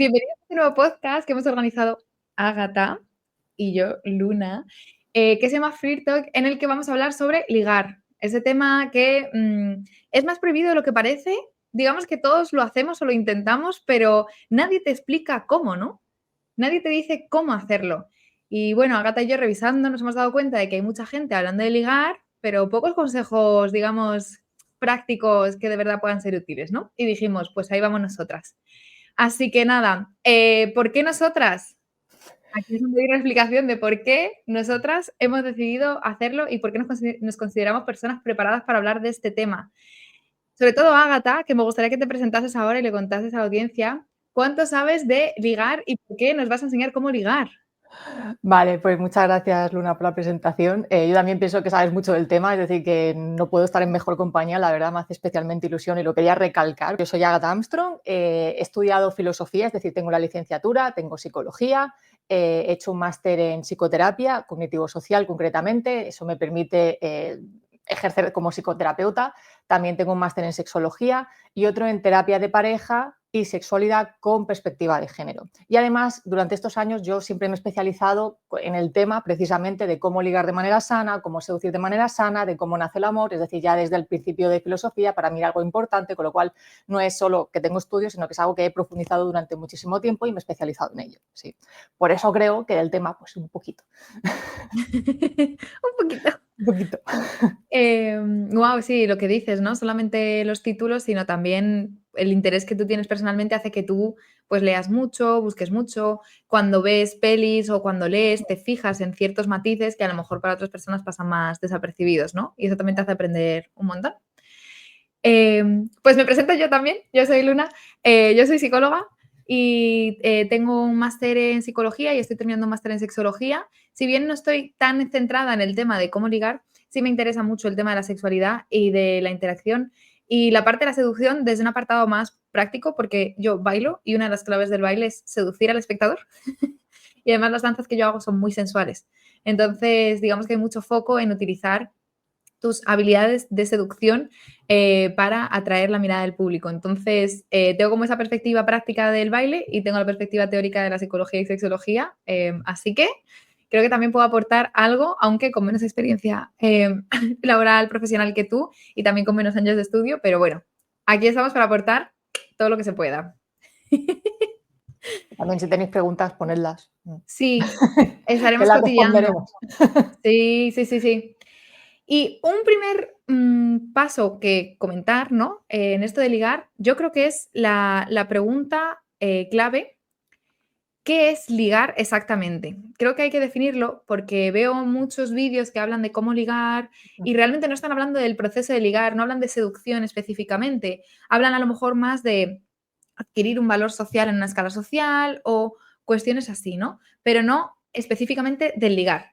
bienvenidos a este nuevo podcast que hemos organizado Ágata y yo, Luna, que se llama Free Talk, en el que vamos a hablar sobre ligar. Ese tema que es más prohibido de lo que parece. Digamos que todos lo hacemos o lo intentamos, pero nadie te explica cómo, ¿no? Nadie te dice cómo hacerlo. Y bueno, Ágata y yo revisando nos hemos dado cuenta de que hay mucha gente hablando de ligar, pero pocos consejos, digamos, prácticos que de verdad puedan ser útiles, ¿no? Y dijimos, pues ahí vamos nosotras. Así que nada, ¿por qué nosotras? Aquí es donde hay una explicación de por qué nosotras hemos decidido hacerlo y por qué nos consideramos personas preparadas para hablar de este tema. Sobre todo, Ágata, que me gustaría que te presentases ahora y le contases a la audiencia cuánto sabes de ligar y por qué nos vas a enseñar cómo ligar. Vale, pues muchas gracias, Luna, por la presentación. Yo también pienso que sabes mucho del tema, es decir, que no puedo estar en mejor compañía, la verdad me hace especialmente ilusión y lo quería recalcar. Yo soy Agatha Armstrong, he estudiado filosofía, es decir, tengo la licenciatura, tengo psicología, he hecho un máster en psicoterapia cognitivo-social concretamente, eso me permite ejercer como psicoterapeuta. También tengo un máster en sexología y otro en terapia de pareja y sexualidad con perspectiva de género. Y además, durante estos años yo siempre me he especializado en el tema precisamente de cómo ligar de manera sana, cómo seducir de manera sana, de cómo nace el amor, es decir, ya desde el principio de filosofía, para mí algo importante, con lo cual no es solo que tengo estudios, sino que es algo que he profundizado durante muchísimo tiempo y me he especializado en ello. Sí. Por eso creo que del tema, pues un poquito. Un poquito. Un poquito. Wow, sí, lo que dices, ¿no? Solamente los títulos, sino también el interés que tú tienes personalmente hace que tú pues leas mucho, busques mucho. Cuando ves pelis o cuando lees, te fijas en ciertos matices que a lo mejor para otras personas pasan más desapercibidos, ¿no? Y eso también te hace aprender un montón. Pues me presento yo también, yo soy Luna, yo soy psicóloga y tengo un máster en psicología y estoy terminando un máster en sexología. Si bien no estoy tan centrada en el tema de cómo ligar, sí me interesa mucho el tema de la sexualidad y de la interacción y la parte de la seducción desde un apartado más práctico, porque yo bailo y una de las claves del baile es seducir al espectador. Y además las danzas que yo hago son muy sensuales. Entonces, digamos que hay mucho foco en utilizar tus habilidades de seducción para atraer la mirada del público. Entonces, tengo como esa perspectiva práctica del baile y tengo la perspectiva teórica de la psicología y sexología. Así que creo que también puedo aportar algo, aunque con menos experiencia laboral, profesional que tú y también con menos años de estudio. Pero bueno, aquí estamos para aportar todo lo que se pueda. También si tenéis preguntas, ponedlas. Sí, Que estaremos las cotillando. responderemos. Sí, sí, sí, sí. Y un primer paso que comentar, ¿no? En esto de ligar, yo creo que es la pregunta clave. ¿Qué es ligar exactamente? Creo que hay que definirlo porque veo muchos vídeos que hablan de cómo ligar y realmente no están hablando del proceso de ligar, no hablan de seducción específicamente. Hablan a lo mejor más de adquirir un valor social en una escala social o cuestiones así, ¿no? Pero no específicamente del ligar.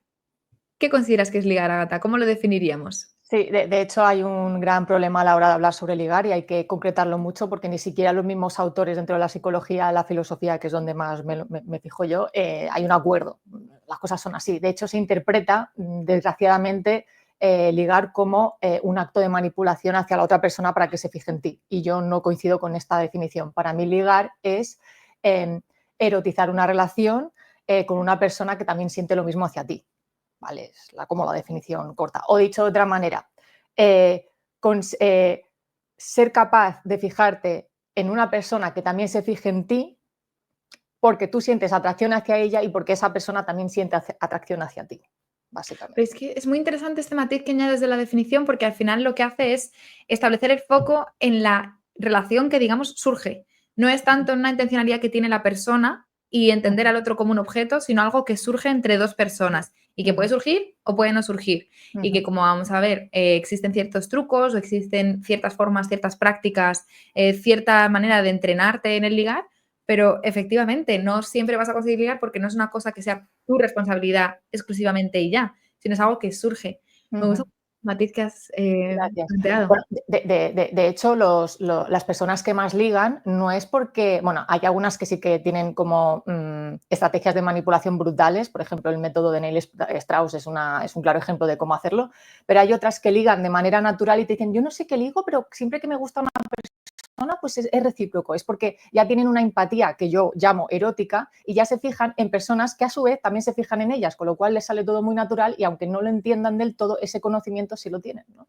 ¿Qué consideras que es ligar, Agatha? ¿Cómo lo definiríamos? Sí, de hecho hay un gran problema a la hora de hablar sobre ligar y hay que concretarlo mucho porque ni siquiera los mismos autores dentro de la psicología, la filosofía, que es donde más me fijo yo, hay un acuerdo. Las cosas son así. De hecho, se interpreta, desgraciadamente, ligar como un acto de manipulación hacia la otra persona para que se fije en ti. Y yo no coincido con esta definición. Para mí ligar es erotizar una relación con una persona que también siente lo mismo hacia ti. ¿Vale? Es como la definición corta. O dicho de otra manera, ser capaz de fijarte en una persona que también se fije en ti porque tú sientes atracción hacia ella y porque esa persona también siente atracción hacia ti, básicamente. Pero es que es muy interesante este matiz que añades de la definición porque al final lo que hace es establecer el foco en la relación que, digamos, surge. No es tanto en una intencionalidad que tiene la persona y entender al otro como un objeto, sino algo que surge entre dos personas y que puede surgir o puede no surgir. Y que, como vamos a ver, existen ciertos trucos o existen ciertas formas, ciertas prácticas, cierta manera de entrenarte en el ligar, pero efectivamente no siempre vas a conseguir ligar porque no es una cosa que sea tu responsabilidad exclusivamente y ya, sino es algo que surge. Me gusta el matiz que has Gracias. planteado. Bueno, de hecho, las personas que más ligan no es porque, bueno, hay algunas que sí que tienen como estrategias de manipulación brutales, por ejemplo, el método de Neil Strauss es un claro ejemplo de cómo hacerlo, pero hay otras que ligan de manera natural y te dicen, yo no sé qué ligo, pero siempre que me gusta una persona pues es recíproco, es porque ya tienen una empatía que yo llamo erótica y ya se fijan en personas que a su vez también se fijan en ellas, con lo cual les sale todo muy natural y aunque no lo entiendan del todo, ese conocimiento sí lo tienen, ¿no?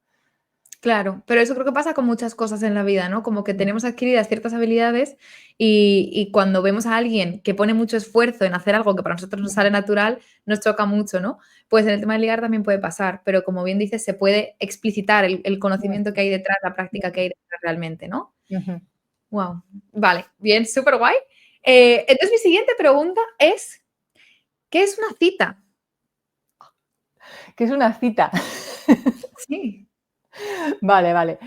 Claro, pero eso creo que pasa con muchas cosas en la vida, ¿no? Como que tenemos adquiridas ciertas habilidades y cuando vemos a alguien que pone mucho esfuerzo en hacer algo que para nosotros nos sale natural, nos choca mucho, ¿no? Pues en el tema de ligar también puede pasar, pero como bien dices, se puede explicitar el conocimiento que hay detrás, la práctica que hay detrás realmente, ¿no? Ujú. Wow. Vale, bien, súper guay. Entonces mi siguiente pregunta es, ¿qué es una cita? ¿Qué es una cita? Sí. Vale.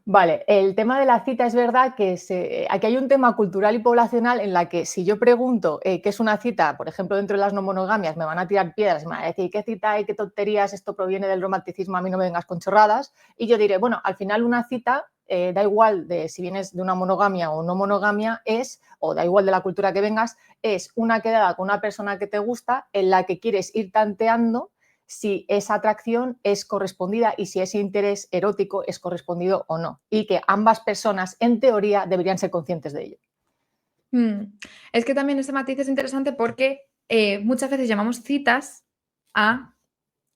Vale, el tema de la cita es verdad que aquí hay un tema cultural y poblacional en la que si yo pregunto qué es una cita, por ejemplo, dentro de las no monogamias, me van a tirar piedras y me van a decir qué cita hay, qué tonterías, esto proviene del romanticismo, a mí no me vengas con chorradas. Y yo diré, bueno, al final una cita, da igual de si vienes de una monogamia o no monogamia, o da igual de la cultura que vengas, es una quedada con una persona que te gusta en la que quieres ir tanteando si esa atracción es correspondida y si ese interés erótico es correspondido o no. Y que ambas personas, en teoría, deberían ser conscientes de ello. Es que también ese matiz es interesante porque muchas veces llamamos citas a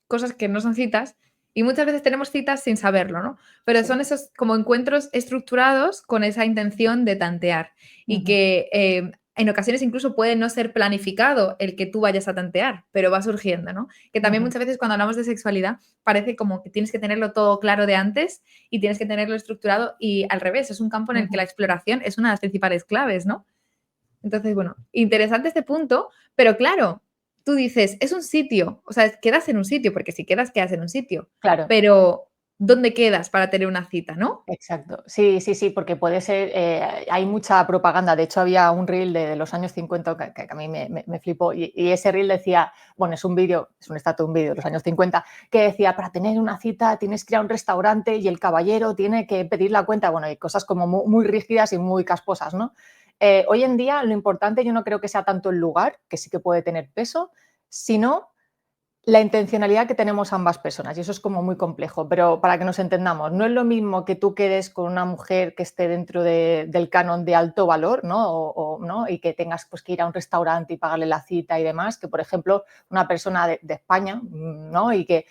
cosas que no son citas y muchas veces tenemos citas sin saberlo, ¿no? Pero Sí. son esos como encuentros estructurados con esa intención de tantear y Ujú. que en ocasiones incluso puede no ser planificado el que tú vayas a tantear, pero va surgiendo, ¿no? Que también Ujú. muchas veces cuando hablamos de sexualidad parece como que tienes que tenerlo todo claro de antes y tienes que tenerlo estructurado y al revés, es un campo en el que Ujú. la exploración es una de las principales claves, ¿no? Entonces, bueno, interesante este punto, pero claro, tú dices, es un sitio, o sea, quedas en un sitio, porque si quedas, quedas en un sitio, Claro. pero ¿dónde quedas para tener una cita, no? Exacto. Sí, porque puede ser, hay mucha propaganda. De hecho, había un reel de los años 50 que a mí me flipó y ese reel decía, bueno, es un vídeo, es un extracto de un vídeo de los años 50, que decía, para tener una cita tienes que ir a un restaurante y el caballero tiene que pedir la cuenta, bueno, y cosas como muy rígidas y muy casposas, ¿no? Hoy en día lo importante yo no creo que sea tanto el lugar, que sí que puede tener peso, sino la intencionalidad que tenemos ambas personas, y eso es como muy complejo, pero para que nos entendamos, no es lo mismo que tú quedes con una mujer que esté dentro del canon de alto valor, ¿no? ¿no? Y que tengas pues, que ir a un restaurante y pagarle la cita y demás, que por ejemplo una persona de España, ¿no? Y que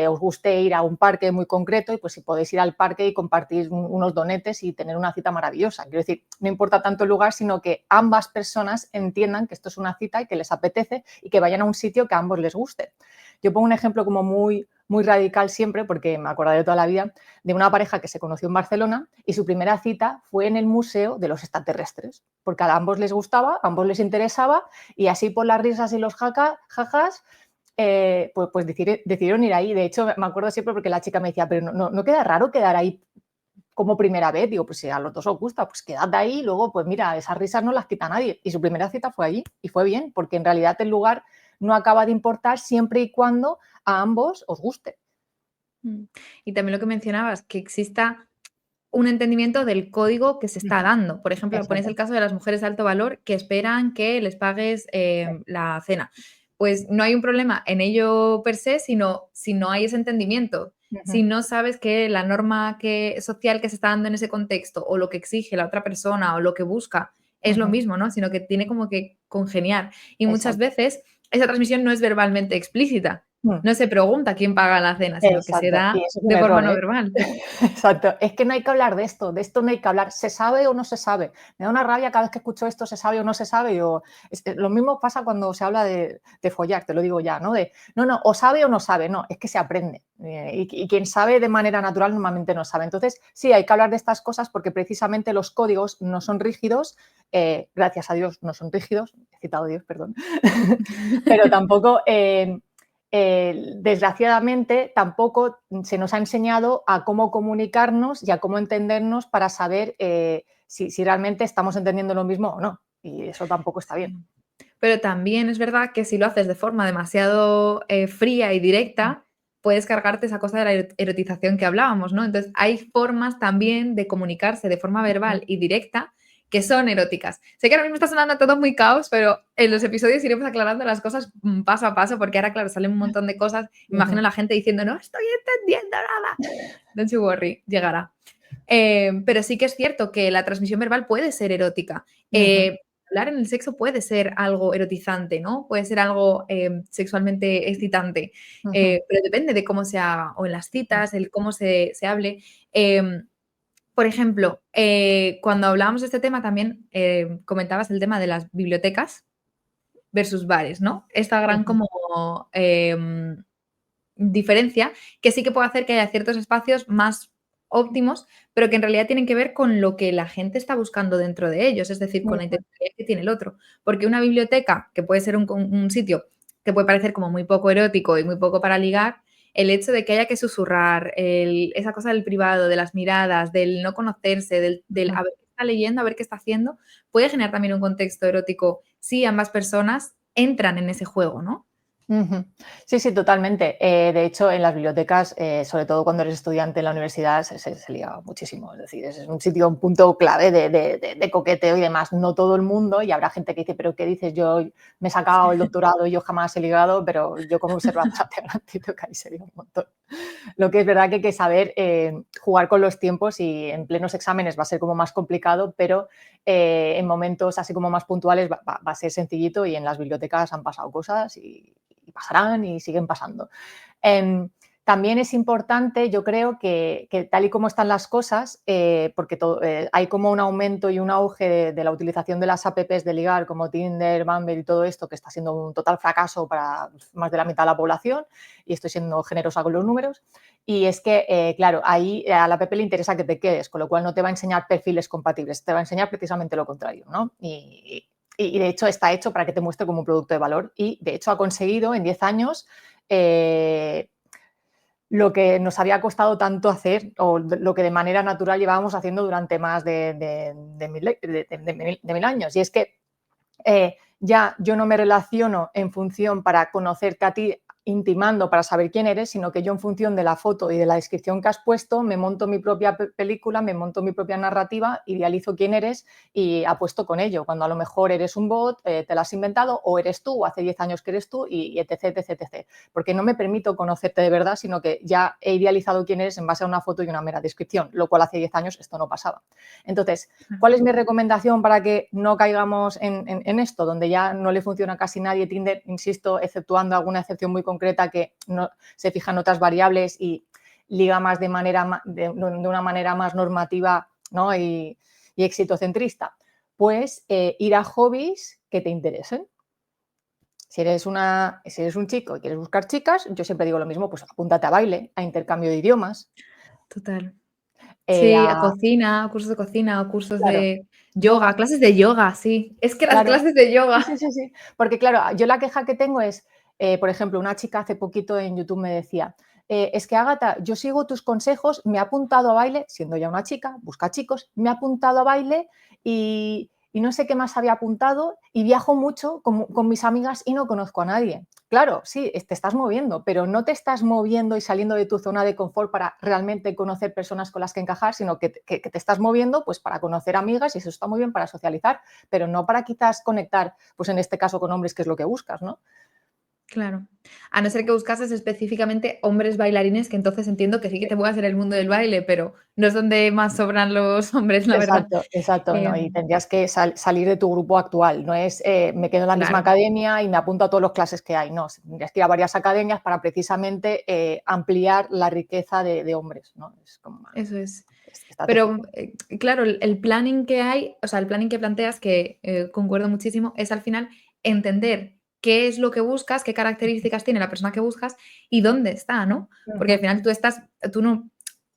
os guste ir a un parque muy concreto y pues si podéis ir al parque y compartir unos donetes y tener una cita maravillosa. Quiero decir, no importa tanto el lugar, sino que ambas personas entiendan que esto es una cita y que les apetece y que vayan a un sitio que a ambos les guste. Yo pongo un ejemplo como muy radical siempre, porque me acordaré de toda la vida, de una pareja que se conoció en Barcelona y su primera cita fue en el Museo de los Extraterrestres, porque a ambos les gustaba, a ambos les interesaba y así por las risas y los jajas, pues decidieron ir ahí. De hecho, me acuerdo siempre porque la chica me decía, pero no queda raro quedar ahí como primera vez. Digo, pues si a los dos os gusta, pues quedad ahí y luego, pues mira, esas risas no las quita nadie. Y su primera cita fue allí y fue bien, porque en realidad el lugar no acaba de importar siempre y cuando a ambos os guste. Y también lo que mencionabas, que exista un entendimiento del código que se está dando. Por ejemplo, ponéis Exacto. el caso de las mujeres de alto valor que esperan que les pagues la cena. Pues no hay un problema en ello per se, sino si no hay ese entendimiento. Si Ujú. no sabes que la norma social que se está dando en ese contexto o lo que exige la otra persona o lo que busca es lo Ujú. mismo, ¿no? Sino que tiene como que congeniar. Y muchas Exacto. veces esa transmisión no es verbalmente explícita. Mm. No se pregunta quién paga la cena, sino que se Exacto, y da eso es un de forma error, no ¿eh? verbal. Exacto, es que no hay que hablar de esto no hay que hablar, ¿se sabe o no se sabe? Me da una rabia cada vez que escucho esto, ¿se sabe o no se sabe? Lo mismo pasa cuando se habla de follar, te lo digo ya, ¿no? No, o sabe o no sabe, no, es que se aprende. Y quien sabe de manera natural normalmente no sabe. Entonces, sí, hay que hablar de estas cosas porque precisamente los códigos no son rígidos, gracias a Dios no son rígidos, he citado a Dios, perdón, pero tampoco... desgraciadamente tampoco se nos ha enseñado a cómo comunicarnos y a cómo entendernos para saber si realmente estamos entendiendo lo mismo o no. Y eso tampoco está bien. Pero también es verdad que si lo haces de forma demasiado fría y directa, puedes cargarte esa cosa de la erotización que hablábamos, ¿no? Entonces, hay formas también de comunicarse de forma verbal y directa que son eróticas. Sé que ahora mismo está sonando todo muy caos, pero en los episodios iremos aclarando las cosas paso a paso, porque ahora, claro, salen un montón de cosas. Me imagino a la gente diciendo, no estoy entendiendo nada. Don't you worry, llegará. Pero sí que es cierto que la transmisión verbal puede ser erótica. Ujú, Hablar en el sexo puede ser algo erotizante, ¿no? Puede ser algo sexualmente excitante, ujú, pero depende de cómo se haga, o en las citas, el cómo se hable. Em, por ejemplo, cuando hablábamos de este tema también comentabas el tema de las bibliotecas versus bares, ¿no? Esta gran ujú, como diferencia que sí que puede hacer que haya ciertos espacios más óptimos, pero que en realidad tienen que ver con lo que la gente está buscando dentro de ellos, es decir, con la ujú, intencionalidad que tiene el otro. Porque una biblioteca, que puede ser un sitio que puede parecer como muy poco erótico y muy poco para ligar, el hecho de que haya que susurrar, esa cosa del privado, de las miradas, del no conocerse, del ujú. a ver qué está leyendo, a ver qué está haciendo, puede generar también un contexto erótico si ambas personas entran en ese juego, ¿no? Ujú. Sí, sí, totalmente. De hecho, en las bibliotecas, sobre todo cuando eres estudiante en la universidad, se liga muchísimo. Es decir, es un sitio, un punto clave de coqueteo y demás. No todo el mundo, y habrá gente que dice, pero ¿qué dices? Yo me he sacado el doctorado y yo jamás he ligado, pero yo como observadora te garantizo que ahí se liga un montón. Lo que es verdad que hay que saber jugar con los tiempos y en plenos exámenes va a ser como más complicado, pero en momentos así como más puntuales va a ser sencillito y en las bibliotecas han pasado cosas y pasarán y siguen pasando. Em, también es importante, yo creo, que tal y como están las cosas, porque hay como un aumento y un auge de la utilización de las apps de ligar como Tinder, Bumble y todo esto, que está siendo un total fracaso para más de la mitad de la población, y estoy siendo generosa con los números. Y es que, claro, ahí a la app le interesa que te quedes, con lo cual no te va a enseñar perfiles compatibles, te va a enseñar precisamente lo contrario, ¿no? Y de hecho está hecho para que te muestre como un producto de valor y de hecho ha conseguido en 10 años eh, lo que nos había costado tanto hacer o lo que de manera natural llevábamos haciendo durante más de mil años. Y es que ya yo no me relaciono en función para conocerte a ti intimando para saber quién eres, sino que yo en función de la foto y de la descripción que has puesto me monto mi propia película, me monto mi propia narrativa, idealizo quién eres y apuesto con ello, cuando a lo mejor eres un bot, te lo has inventado o eres tú o hace 10 años que eres tú y etc, etc, etc. Porque no me permito conocerte de verdad, sino que ya he idealizado quién eres en base a una foto y una mera descripción, lo cual hace 10 años esto no pasaba. Entonces, ¿cuál es mi recomendación para que no caigamos en esto, donde ya no le funciona a casi nadie Tinder, insisto, exceptuando alguna excepción muy concreta que no, se fija en otras variables y liga más de una manera más normativa, ¿no? y exitocentrista? Pues ir a hobbies que te interesen. Si eres un chico y quieres buscar chicas, yo siempre digo lo mismo, pues apúntate a baile, a intercambio de idiomas, Total. Sí, a cocina, cursos de cocina, o cursos claro, de yoga, yoga. clases de yoga, sí. Es que las Claro. clases de Sí, yoga. sí, sí, sí. Porque claro, yo la queja que tengo es, por ejemplo, una chica hace poquito en YouTube me decía, es que Ágata, yo sigo tus consejos, me he apuntado a baile, siendo ya una chica, busca chicos, me he apuntado a baile y no sé qué más había apuntado y viajo mucho con mis amigas y no conozco a nadie. Claro, sí, te estás moviendo, pero no te estás moviendo y saliendo de tu zona de confort para realmente conocer personas con las que encajar, sino que te estás moviendo pues para conocer amigas y eso está muy bien para socializar, pero no para quizás conectar, pues en este caso con hombres, que es lo que buscas, ¿no? Claro. A no ser que buscases específicamente hombres bailarines, que entonces entiendo que sí que te puedas en el mundo del baile, pero no es donde más sobran los hombres, la verdad. Exacto, exacto, no, y Em, tendrías que salir de tu grupo actual, no es me quedo en la misma claro, academia y me apunto a todas las clases que hay, no, tendrías que ir a varias academias para precisamente ampliar la riqueza de hombres, ¿no? Es como eso es. Pero, estratégico. claro, el planning que hay, o sea, el planning que planteas, que, concuerdo muchísimo, es al final entender qué es lo que buscas, qué Ujú, características tiene la persona que buscas y dónde está, ¿no? Porque al ujú, final tú no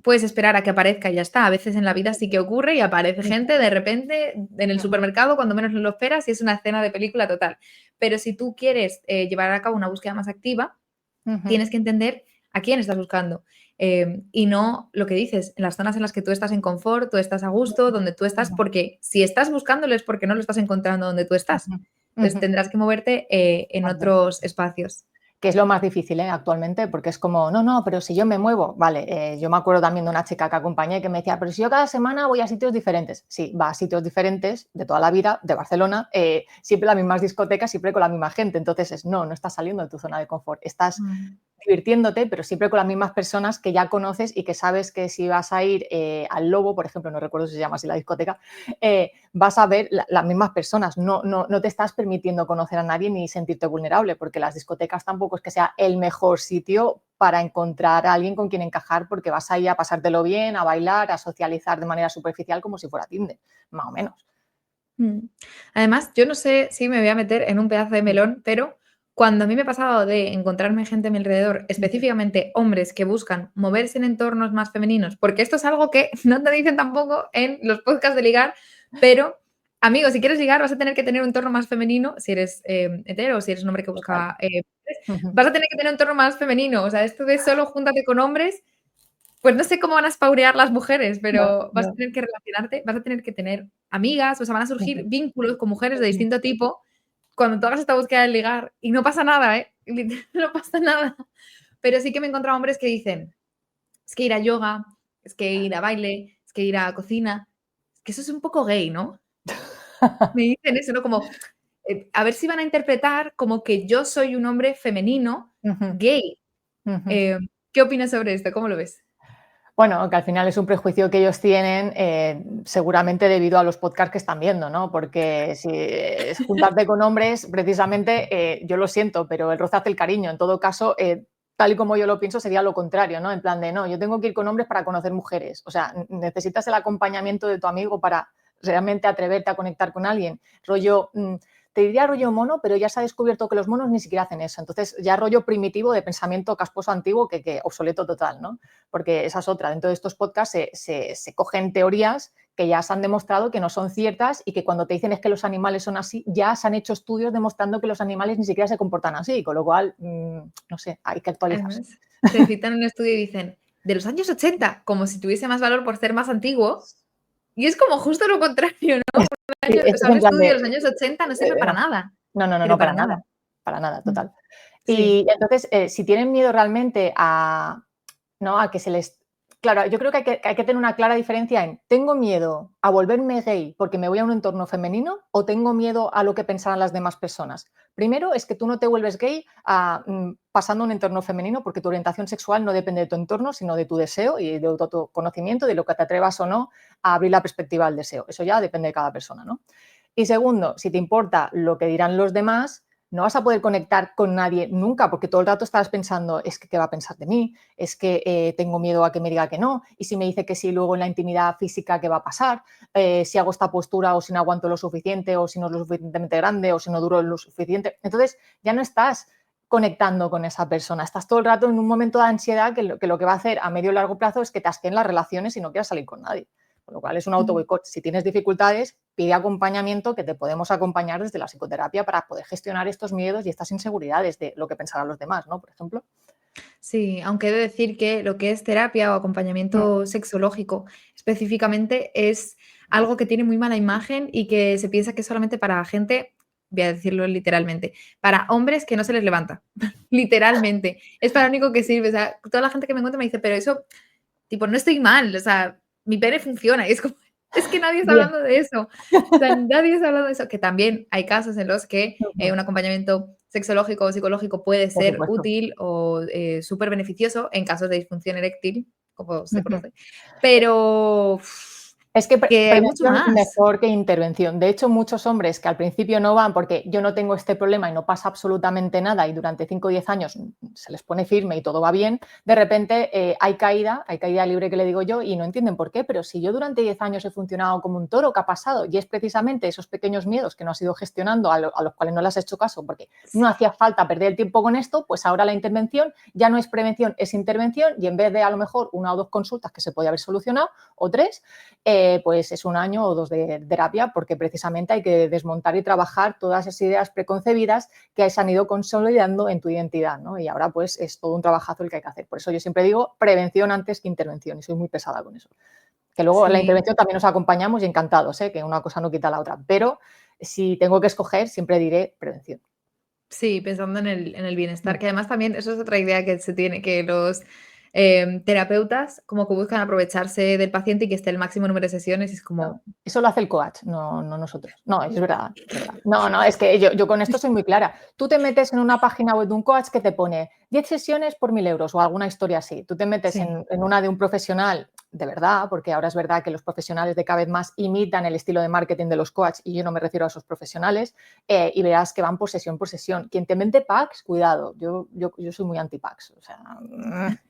puedes esperar a que aparezca y ya está. A veces en la vida sí que ocurre y aparece ujú, gente de repente en el ujú, supermercado cuando menos lo esperas y es una escena de película total. Pero si tú quieres, llevar a cabo una búsqueda más activa, ujú, tienes que entender a quién estás buscando. Y no lo que dices, en las zonas en las que tú estás en confort, tú estás a gusto, donde tú estás, ujú, porque si estás buscándolo es porque no lo estás encontrando donde tú estás. ujú, Entonces ujú, tendrás que moverte en totalmente. otros espacios. que es lo más difícil actualmente, porque es como, no, pero si yo me muevo, vale, yo me acuerdo también de una chica que acompañé que me decía, pero si yo cada semana voy a sitios diferentes. Sí, va a sitios diferentes de toda la vida, de Barcelona, siempre las mismas discotecas, siempre con la misma gente. Entonces no estás saliendo de tu zona de confort, estás divirtiéndote, pero siempre con las mismas personas que ya conoces y que sabes que si vas a ir al Lobo, por ejemplo, no recuerdo si se llama así la discoteca, vas a ver las mismas personas, no te estás permitiendo conocer a nadie ni sentirte vulnerable, porque las discotecas tampoco es que sea el mejor sitio para encontrar a alguien con quien encajar, porque vas ahí a pasártelo bien, a bailar, a socializar de manera superficial como si fuera Tinder, más o menos. Además, yo no sé si me voy a meter en un pedazo de melón, pero cuando a mí me ha pasado de encontrarme gente a mi alrededor, específicamente hombres que buscan moverse en entornos más femeninos, porque esto es algo que no te dicen tampoco en los podcasts de ligar, pero, amigo, si quieres ligar vas a tener que tener un entorno más femenino, si eres hetero o si eres un hombre que busca vas a tener que tener un entorno más femenino, o sea, esto de solo júntate con hombres, pues no sé cómo van a spaurear las mujeres, pero vas a tener que relacionarte, vas a tener que tener amigas, o sea, van a surgir vínculos con mujeres de distinto tipo cuando tú hagas esta búsqueda de ligar y no pasa nada, ¿eh? No pasa nada. Pero sí que me he encontrado hombres que dicen, es que ir a yoga, es que ir a baile, es que ir a cocina, es que eso es un poco gay, ¿no? Me dicen eso, ¿no? Como, a ver si van a interpretar como que yo soy un hombre femenino gay. ¿Qué opinas sobre esto? ¿Cómo lo ves? Bueno, que al final es un prejuicio que ellos tienen, seguramente debido a los podcasts que están viendo, ¿no? Porque si es juntarte con hombres, precisamente, yo lo siento, pero el roce hace el cariño. En todo caso, tal y como yo lo pienso, sería lo contrario, ¿no? En plan de, no, yo tengo que ir con hombres para conocer mujeres. O sea, necesitas el acompañamiento de tu amigo para realmente atreverte a conectar con alguien. Rollo, te diría rollo mono, pero ya se ha descubierto que los monos ni siquiera hacen eso. Entonces, ya rollo primitivo de pensamiento casposo antiguo que obsoleto total, ¿no? Porque esa es otra. Dentro de estos podcasts se cogen teorías que ya se han demostrado que no son ciertas y que cuando te dicen es que los animales son así, ya se han hecho estudios demostrando que los animales ni siquiera se comportan así, con lo cual, no sé, hay que actualizarse. Además, te citan en un estudio y dicen, de los años 80, como si tuviese más valor por ser más antiguo. Y es como justo lo contrario, ¿no? Sí, O esto sea, es un en plan estudio de, de los años 80 no sirve para nada, no, pero para para nada. nada, Mm, total. sí. Y entonces, si tienen miedo realmente a, ¿no? A que se les... Claro, yo creo que hay que tener una clara diferencia en ¿tengo miedo a volverme gay porque me voy a un entorno femenino o tengo miedo a lo que pensarán las demás personas? Primero es que tú no te vuelves gay pasando a un entorno femenino porque tu orientación sexual no depende de tu entorno, sino de tu deseo y de tu autoconocimiento, de lo que te atrevas o no a abrir la perspectiva al deseo. Eso ya depende de cada persona, ¿no? Y segundo, si te importa lo que dirán los demás, no vas a poder conectar con nadie nunca, porque todo el rato estarás pensando, es que qué va a pensar de mí, es que tengo miedo a que me diga que no, y si me dice que sí, luego en la intimidad física, ¿qué va a pasar? Si hago esta postura o si no aguanto lo suficiente, o si no es lo suficientemente grande, o si no duro lo suficiente. Entonces, ya no estás conectando con esa persona, estás todo el rato en un momento de ansiedad que lo que va a hacer a medio y largo plazo es que te asquen las relaciones y no quieras salir con nadie. Con lo cual es un auto boicot. Si tienes dificultades, pide acompañamiento, que te podemos acompañar desde la psicoterapia para poder gestionar estos miedos y estas inseguridades de lo que pensarán los demás, ¿no? Por ejemplo. Sí, aunque he de decir que lo que es terapia o acompañamiento sexológico específicamente es algo que tiene muy mala imagen y que se piensa que es solamente para gente, voy a decirlo literalmente, para hombres que no se les levanta, literalmente. Es para lo único que sirve. O sea, toda la gente que me encuentra me dice, pero eso, tipo, no estoy mal, o sea, mi pene funciona. Y es como, es que nadie está Bien. hablando de eso. O sea, nadie está hablando de eso. Que también hay casos en los que un acompañamiento sexológico o psicológico puede Por ser supuesto. útil o súper beneficioso en casos de disfunción eréctil, como se conoce. Pero Es que que hay mucho prevención más. mejor que intervención. De hecho, muchos hombres que al principio no van porque yo no tengo este problema y no pasa absolutamente nada y durante 5 o 10 años se les pone firme y todo va bien, de repente hay caída libre que le digo yo y no entienden por qué, pero si yo durante 10 años he funcionado como un toro, ¿qué ha pasado? Y es precisamente esos pequeños miedos que no has ido gestionando, a los cuales no le has hecho caso porque no hacía falta perder el tiempo con esto, pues ahora la intervención ya no es prevención, es intervención y en vez de a lo mejor 1 o 2 consultas que se podía haber solucionado o 3, pues es 1 año o 2 de terapia, porque precisamente hay que desmontar y trabajar todas esas ideas preconcebidas que se han ido consolidando en tu identidad, ¿no? Y ahora pues es todo un trabajazo el que hay que hacer. Por eso yo siempre digo prevención antes que intervención y soy muy pesada con eso. Que luego en la Sí. intervención también nos acompañamos y encantados, que una cosa no quita la otra, pero si tengo que escoger siempre diré prevención. Sí, pensando en el bienestar, Mm. que además también eso es otra idea que se tiene, que los terapeutas como que buscan aprovecharse del paciente y que esté el máximo número de sesiones, y es No, como, eso lo hace el coach, no nosotros. No, es verdad, es verdad. No, es que yo con esto soy muy clara. Tú te metes en una página web de un coach que te pone 10 sesiones por 1.000 € o alguna historia así. Tú te metes sí. en una de un profesional de verdad, porque ahora es verdad que los profesionales de cada vez más imitan el estilo de marketing de los coaches y yo no me refiero a esos profesionales, y verás que van por sesión por sesión. Quien te vende packs, cuidado, yo soy muy anti-packs, o sea,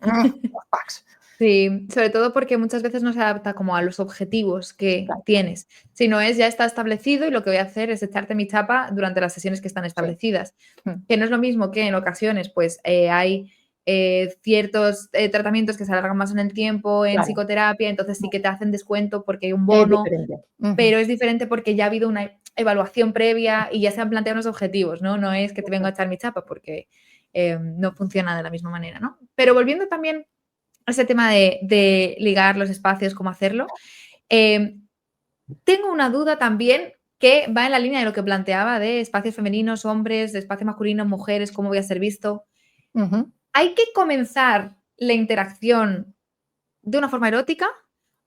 los packs. Sí, sobre todo porque muchas veces no se adapta como a los objetivos que Claro, tienes. Si no es, ya está establecido y lo que voy a hacer es echarte mi chapa durante las sesiones que están sí. establecidas. Mm, Que no es lo mismo que en ocasiones, pues hay ciertos tratamientos que se alargan más en el tiempo en claro, psicoterapia, entonces sí que te hacen descuento porque hay un es bono, diferente. Ujú. pero es diferente porque ya ha habido una evaluación previa y ya se han planteado unos objetivos, ¿no? No es que te vengo a echar mi chapa porque no funciona de la misma manera, ¿no? Pero volviendo también ese tema de ligar los espacios, cómo hacerlo. Eh, Tengo una duda también que va en la línea de lo que planteaba de espacios femeninos, hombres, de espacios masculinos, mujeres, cómo voy a ser visto. Ujú. ¿Hay que comenzar la interacción de una forma erótica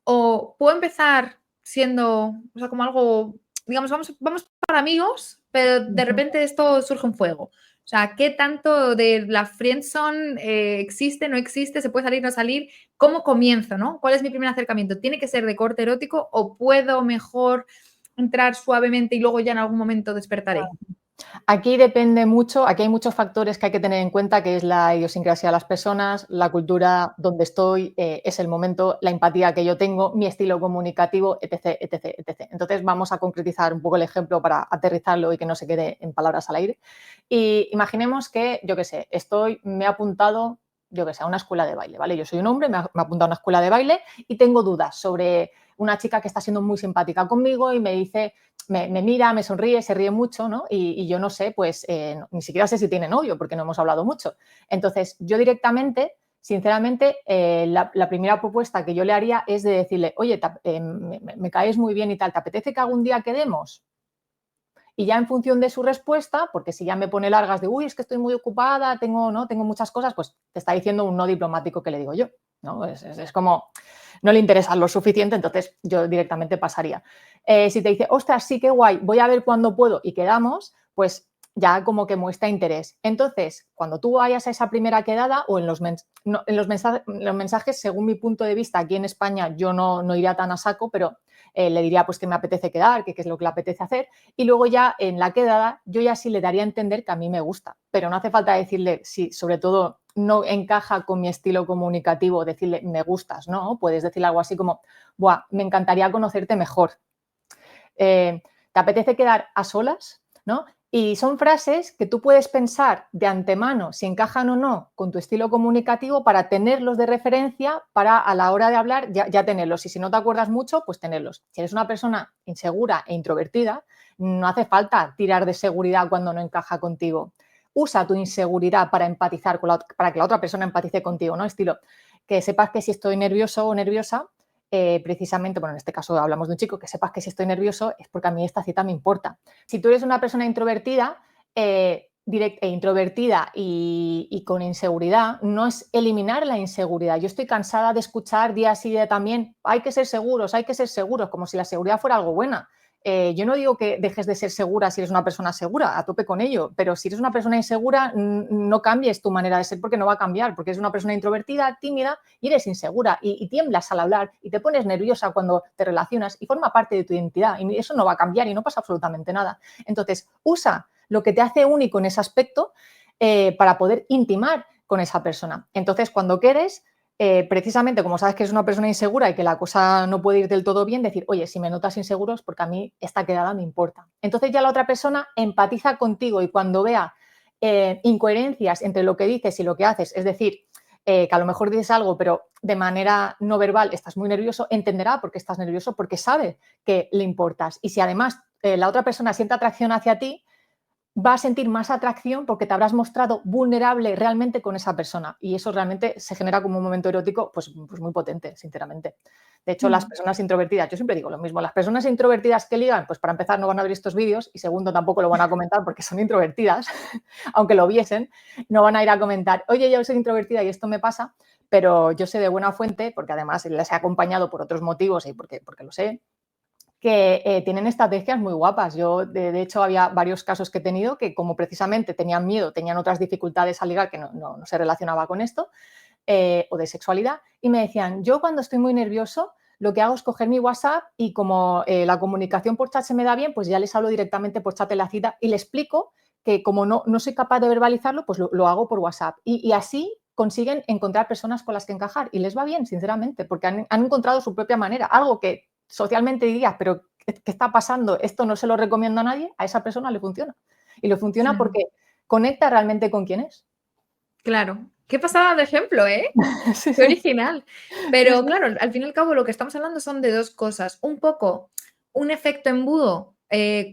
o puedo empezar siendo, o sea, como algo, digamos, vamos para amigos, pero de Ujú. repente esto surge un fuego? O sea, ¿qué tanto de la friendzone existe, no existe, se puede salir, no salir? ¿Cómo comienzo, no? ¿Cuál es mi primer acercamiento? ¿Tiene que ser de corte erótico o puedo mejor entrar suavemente y luego ya en algún momento despertaré? Aquí depende mucho, aquí hay muchos factores que hay que tener en cuenta, que es la idiosincrasia de las personas, la cultura donde estoy, es el momento, la empatía que yo tengo, mi estilo comunicativo, etc, etc, etc. Entonces vamos a concretizar un poco el ejemplo para aterrizarlo y que no se quede en palabras al aire. Y imaginemos que, yo qué sé, me he apuntado, yo qué sé, a una escuela de baile, ¿vale? Yo soy un hombre, me he apuntado a una escuela de baile y tengo dudas sobre una chica que está siendo muy simpática conmigo y me dice, me mira, me sonríe, se ríe mucho, ¿no? Y yo no sé, pues ni siquiera sé si tiene novio porque no hemos hablado mucho. Entonces, yo directamente, sinceramente, la primera propuesta que yo le haría es de decirle, oye, me caes muy bien y tal, ¿te apetece que algún día quedemos? Y ya en función de su respuesta, porque si ya me pone largas de, uy, es que estoy muy ocupada, tengo muchas cosas, pues te está diciendo un no diplomático que le digo yo, ¿no? Es como, no le interesa lo suficiente, entonces yo directamente pasaría. Si te dice, ostras, sí, qué guay, voy a ver cuándo puedo y quedamos, pues ya como que muestra interés. Entonces, cuando tú vayas a esa primera quedada o en los mensajes, según mi punto de vista, aquí en España yo no iría tan a saco, pero le diría pues que me apetece quedar, que qué es lo que le apetece hacer y luego ya en la quedada yo ya sí le daría a entender que a mí me gusta, pero no hace falta decirle si sobre todo no encaja con mi estilo comunicativo, decirle me gustas, ¿no? Puedes decirle algo así como, buah, me encantaría conocerte mejor. ¿Te apetece quedar a solas? ¿No? Y son frases que tú puedes pensar de antemano si encajan o no con tu estilo comunicativo para tenerlos de referencia para a la hora de hablar ya tenerlos. Y si no te acuerdas mucho, pues tenerlos. Si eres una persona insegura e introvertida, no hace falta tirar de seguridad cuando no encaja contigo. Usa tu inseguridad para empatizar para que la otra persona empatice contigo, ¿no? Estilo, que sepas que si estoy nervioso o nerviosa, precisamente, bueno, en este caso hablamos de un chico, que sepas que si estoy nervioso es porque a mí esta cita me importa. Si tú eres una persona introvertida, introvertida y con inseguridad, no es eliminar la inseguridad. Yo estoy cansada de escuchar día sí día también, hay que ser seguros, como si la seguridad fuera algo buena. Yo no digo que dejes de ser segura si eres una persona segura, a tope con ello, pero si eres una persona insegura, no cambies tu manera de ser porque no va a cambiar, porque eres una persona introvertida, tímida y eres insegura y tiemblas al hablar y te pones nerviosa cuando te relacionas y forma parte de tu identidad y eso no va a cambiar y no pasa absolutamente nada. Entonces, usa lo que te hace único en ese aspecto para poder intimar con esa persona. Entonces, cuando quedes, precisamente como sabes que es una persona insegura y que la cosa no puede ir del todo bien, decir, oye, si me notas inseguro es porque a mí esta quedada me importa. Entonces ya la otra persona empatiza contigo y cuando vea incoherencias entre lo que dices y lo que haces, es decir, que a lo mejor dices algo, pero de manera no verbal estás muy nervioso, entenderá por qué estás nervioso, porque sabe que le importas. Y si además la otra persona siente atracción hacia ti, va a sentir más atracción porque te habrás mostrado vulnerable realmente con esa persona y eso realmente se genera como un momento erótico pues muy potente, sinceramente. De hecho, las Mm. personas introvertidas, yo siempre digo lo mismo, las personas introvertidas que ligan, pues para empezar no van a ver estos vídeos y segundo tampoco lo van a comentar porque son introvertidas, aunque lo viesen, no van a ir a comentar, oye, yo soy introvertida y esto me pasa, pero yo sé de buena fuente, porque además les he acompañado por otros motivos y porque lo sé, que tienen estrategias muy guapas. Yo, de hecho, había varios casos que he tenido que como precisamente tenían miedo, tenían otras dificultades al ligar que no se relacionaba con esto, o de sexualidad, y me decían, yo cuando estoy muy nervioso, lo que hago es coger mi WhatsApp y como la comunicación por chat se me da bien, pues ya les hablo directamente por chat en la cita y les explico que como no soy capaz de verbalizarlo, pues lo hago por WhatsApp. Y así consiguen encontrar personas con las que encajar y les va bien, sinceramente, porque han encontrado su propia manera, algo que socialmente dirías, pero ¿qué está pasando? Esto no se lo recomiendo a nadie, a esa persona le funciona. Y le funciona Claro. porque conecta realmente con quién es. Claro. Qué pasada de ejemplo, ¿eh? Sí, Qué sí. original. Sí, Pero sí. claro, al fin y al cabo lo que estamos hablando son de 2 cosas. Un poco un efecto embudo,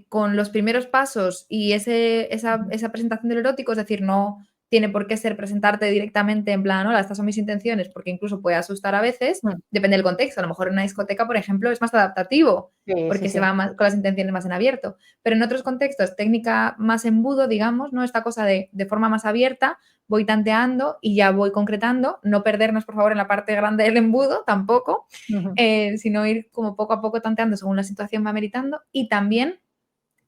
con los primeros pasos y Ujú. esa presentación del erótico, es decir, no tiene por qué ser presentarte directamente en plan: "Hola, estas son mis intenciones", porque incluso puede asustar a veces, Mm. depende del contexto. A lo mejor en una discoteca, por ejemplo, es más adaptativo, Sí, sí, porque se sí. va más con las intenciones más en abierto. Pero en otros contextos, técnica más embudo, digamos, ¿no? Esta cosa de forma más abierta, voy tanteando y ya voy concretando, no perdernos, por favor, en la parte grande del embudo tampoco, Ujú. sino ir como poco a poco tanteando según la situación va meritando y también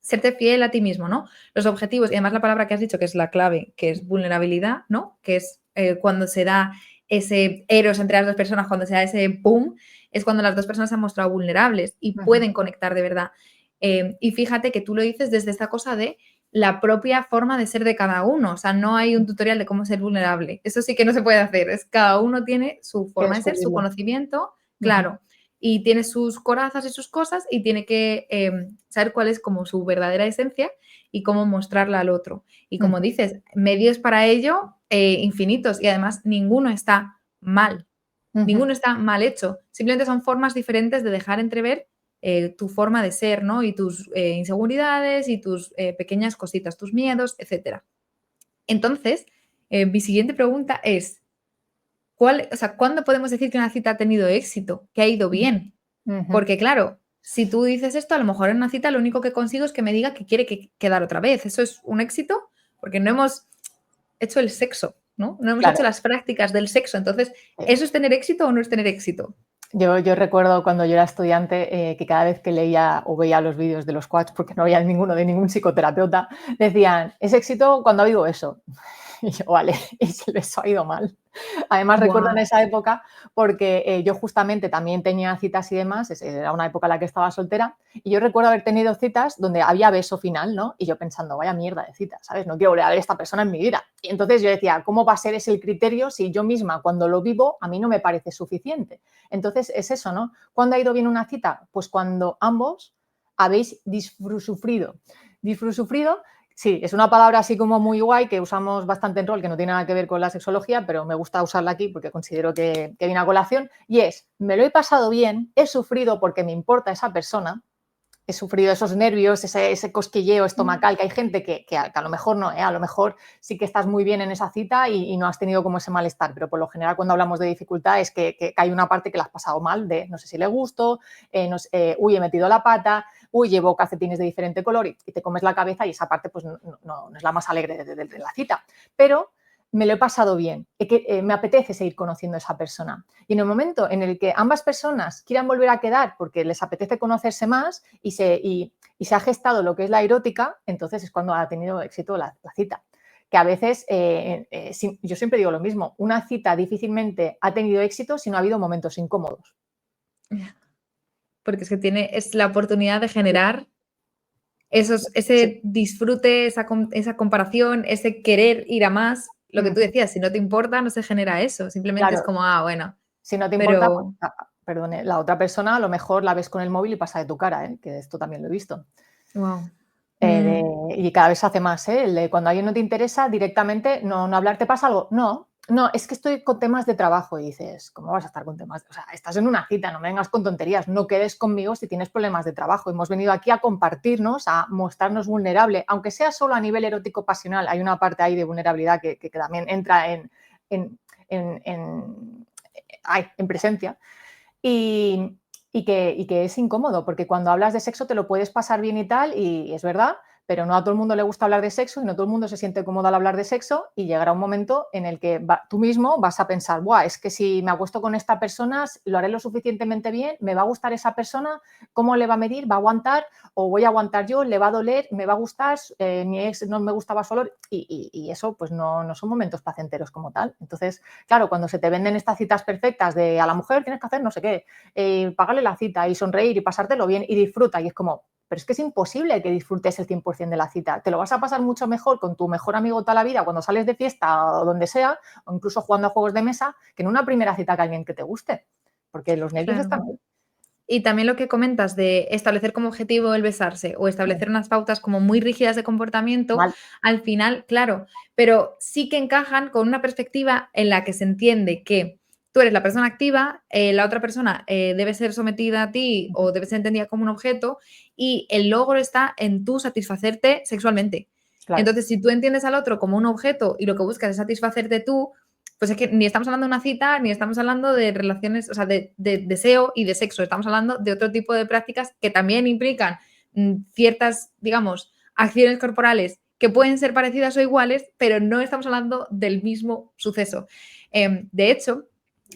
serte fiel a ti mismo, ¿no? Los objetivos y además la palabra que has dicho que es la clave, que es vulnerabilidad, ¿no? Que es cuando se da ese eros entre las dos personas, cuando se da ese boom, es cuando las dos personas se han mostrado vulnerables y Ujú. pueden conectar de verdad. Y fíjate que tú lo dices desde esta cosa de la propia forma de ser de cada uno. O sea, no hay un tutorial de cómo ser vulnerable. Eso sí que no se puede hacer. Es cada uno tiene su Que forma de ser, su descubrirlo. conocimiento, Ujú. claro, y tiene sus corazas y sus cosas y tiene que saber cuál es como su verdadera esencia y cómo mostrarla al otro. Y como Ujú. dices, medios para ello infinitos y además ninguno está mal, Ujú. ninguno está mal hecho. Simplemente son formas diferentes de dejar entrever tu forma de ser, ¿no? Y tus inseguridades y tus pequeñas cositas, tus miedos, etcétera. Entonces, mi siguiente pregunta es, o sea, ¿cuándo podemos decir que una cita ha tenido éxito, que ha ido bien? Ujú. Porque claro, si tú dices esto, a lo mejor en una cita lo único que consigo es que me diga que quiere quedar otra vez. ¿Eso es un éxito? Porque no hemos hecho el sexo, ¿no? No hemos hecho Claro. las prácticas del sexo. Entonces, Sí. ¿eso es tener éxito o no es tener éxito? Yo recuerdo cuando yo era estudiante que cada vez que leía o veía los vídeos de los quads, porque no había ninguno de ningún psicoterapeuta, decían, es éxito cuando ha habido eso. Y yo, vale, y si les ha ido mal. Además, recuerdo en Guau. esa época porque yo justamente también tenía citas y demás, era una época en la que estaba soltera, y yo recuerdo haber tenido citas donde había beso final, ¿no? Y yo pensando, vaya mierda de cita, ¿sabes? No quiero volver a ver a esta persona en mi vida. Y entonces yo decía, ¿cómo va a ser ese el criterio si yo misma cuando lo vivo a mí no me parece suficiente? Entonces es eso, ¿no? ¿Cuándo ha ido bien una cita? Pues cuando ambos habéis disfrusufrido. Disfrusufrido. Sí, es una palabra así como muy guay que usamos bastante en rol, que no tiene nada que ver con la sexología, pero me gusta usarla aquí porque considero que viene a colación. Y es, me lo he pasado bien, he sufrido porque me importa esa persona, he sufrido esos nervios, ese cosquilleo Mm. estomacal, que hay gente que a lo mejor no, a lo mejor sí que estás muy bien en esa cita y no has tenido como ese malestar, pero por lo general cuando hablamos de dificultad es que hay una parte que la has pasado mal, de no sé si le gusto, no sé, uy, he metido la pata, uy, llevo calcetines de diferente color y te comes la cabeza y esa parte pues no es la más alegre de la cita. Pero me lo he pasado bien, me apetece seguir conociendo a esa persona. Y en el momento en el que ambas personas quieran volver a quedar porque les apetece conocerse más y se ha gestado lo que es la erótica, entonces es cuando ha tenido éxito la cita. Que a veces, yo siempre digo lo mismo, una cita difícilmente ha tenido éxito si no ha habido momentos incómodos. Porque es que es la oportunidad de generar Sí. ese disfrute, esa comparación, ese querer ir a más. Lo que tú Ujú. decías, si no te importa, no se genera eso. Simplemente es Claro, como, ah, bueno, si no te importa, pues, pero perdone, la otra persona a lo mejor la ves con el móvil y pasa de tu cara, ¿eh? Que esto también lo he visto. wow. Y cada vez se hace más, ¿eh? El de cuando alguien no te interesa, directamente no hablar, ¿te pasa algo? No. no, es que estoy con temas de trabajo y dices, ¿cómo vas a estar con temas? O sea, estás en una cita, no me vengas con tonterías, no quedes conmigo si tienes problemas de trabajo. Hemos venido aquí a compartirnos, a mostrarnos vulnerable, aunque sea solo a nivel erótico pasional. Hay una parte ahí de vulnerabilidad que también entra en, en, en, en presencia y, y que es incómodo, porque cuando hablas de sexo te lo puedes pasar bien y tal, y es verdad, pero no a todo el mundo le gusta hablar de sexo y no todo el mundo se siente cómodo al hablar de sexo y llegará un momento en el que tú mismo vas a pensar, Buah, es que si me acuesto con esta persona lo haré lo suficientemente bien, me va a gustar esa persona, ¿cómo le va a medir? ¿Va a aguantar? ¿O voy a aguantar yo? ¿Le va a doler? ¿Me va a gustar? Mi ex no me gustaba su olor y eso pues no son momentos placenteros como tal. Entonces, claro, cuando se te venden estas citas perfectas de a la mujer tienes que hacer no sé qué, pagarle la cita y sonreír y pasártelo bien y disfruta. Y es como, pero es que es imposible que disfrutes el 100% de la cita. Te lo vas a pasar mucho mejor con tu mejor amigo toda la vida cuando sales de fiesta o donde sea, o incluso jugando a juegos de mesa, que en una primera cita con alguien que te guste. Porque los nervios Claro. están ahí. Y también lo que comentas de establecer como objetivo el besarse o establecer unas pautas como muy rígidas de comportamiento, Mal. al final, claro, pero sí que encajan con una perspectiva en la que se entiende que tú eres la persona activa, la otra persona debe ser sometida a ti o debe ser entendida como un objeto y el logro está en tú satisfacerte sexualmente. Claro. Entonces, si tú entiendes al otro como un objeto y lo que buscas es satisfacerte tú, pues es que ni estamos hablando de una cita, ni estamos hablando de relaciones, o sea, de deseo y de sexo. Estamos hablando de otro tipo de prácticas que también implican ciertas, digamos, acciones corporales que pueden ser parecidas o iguales, pero no estamos hablando del mismo suceso. De hecho,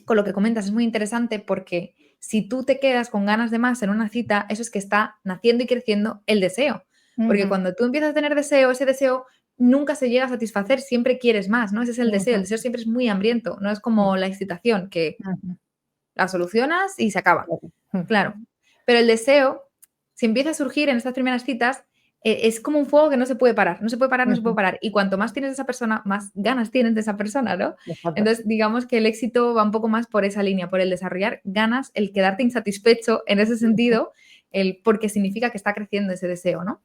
con lo que comentas es muy interesante porque si tú te quedas con ganas de más en una cita, eso es que está naciendo y creciendo el deseo. Porque cuando tú empiezas a tener deseo, ese deseo nunca se llega a satisfacer, siempre quieres más, ¿no? Ese es el deseo siempre es muy hambriento, no es como la excitación, que la solucionas y se acaba. Claro, pero el deseo, si empieza a surgir en estas primeras citas, es como un fuego que no se puede parar, no se puede parar, no se puede parar. Y cuanto más tienes de esa persona, más ganas tienes de esa persona, ¿no? Exacto. Entonces, digamos que el éxito va un poco más por esa línea, por el desarrollar ganas, el quedarte insatisfecho en ese sentido, porque significa que está creciendo ese deseo, ¿no?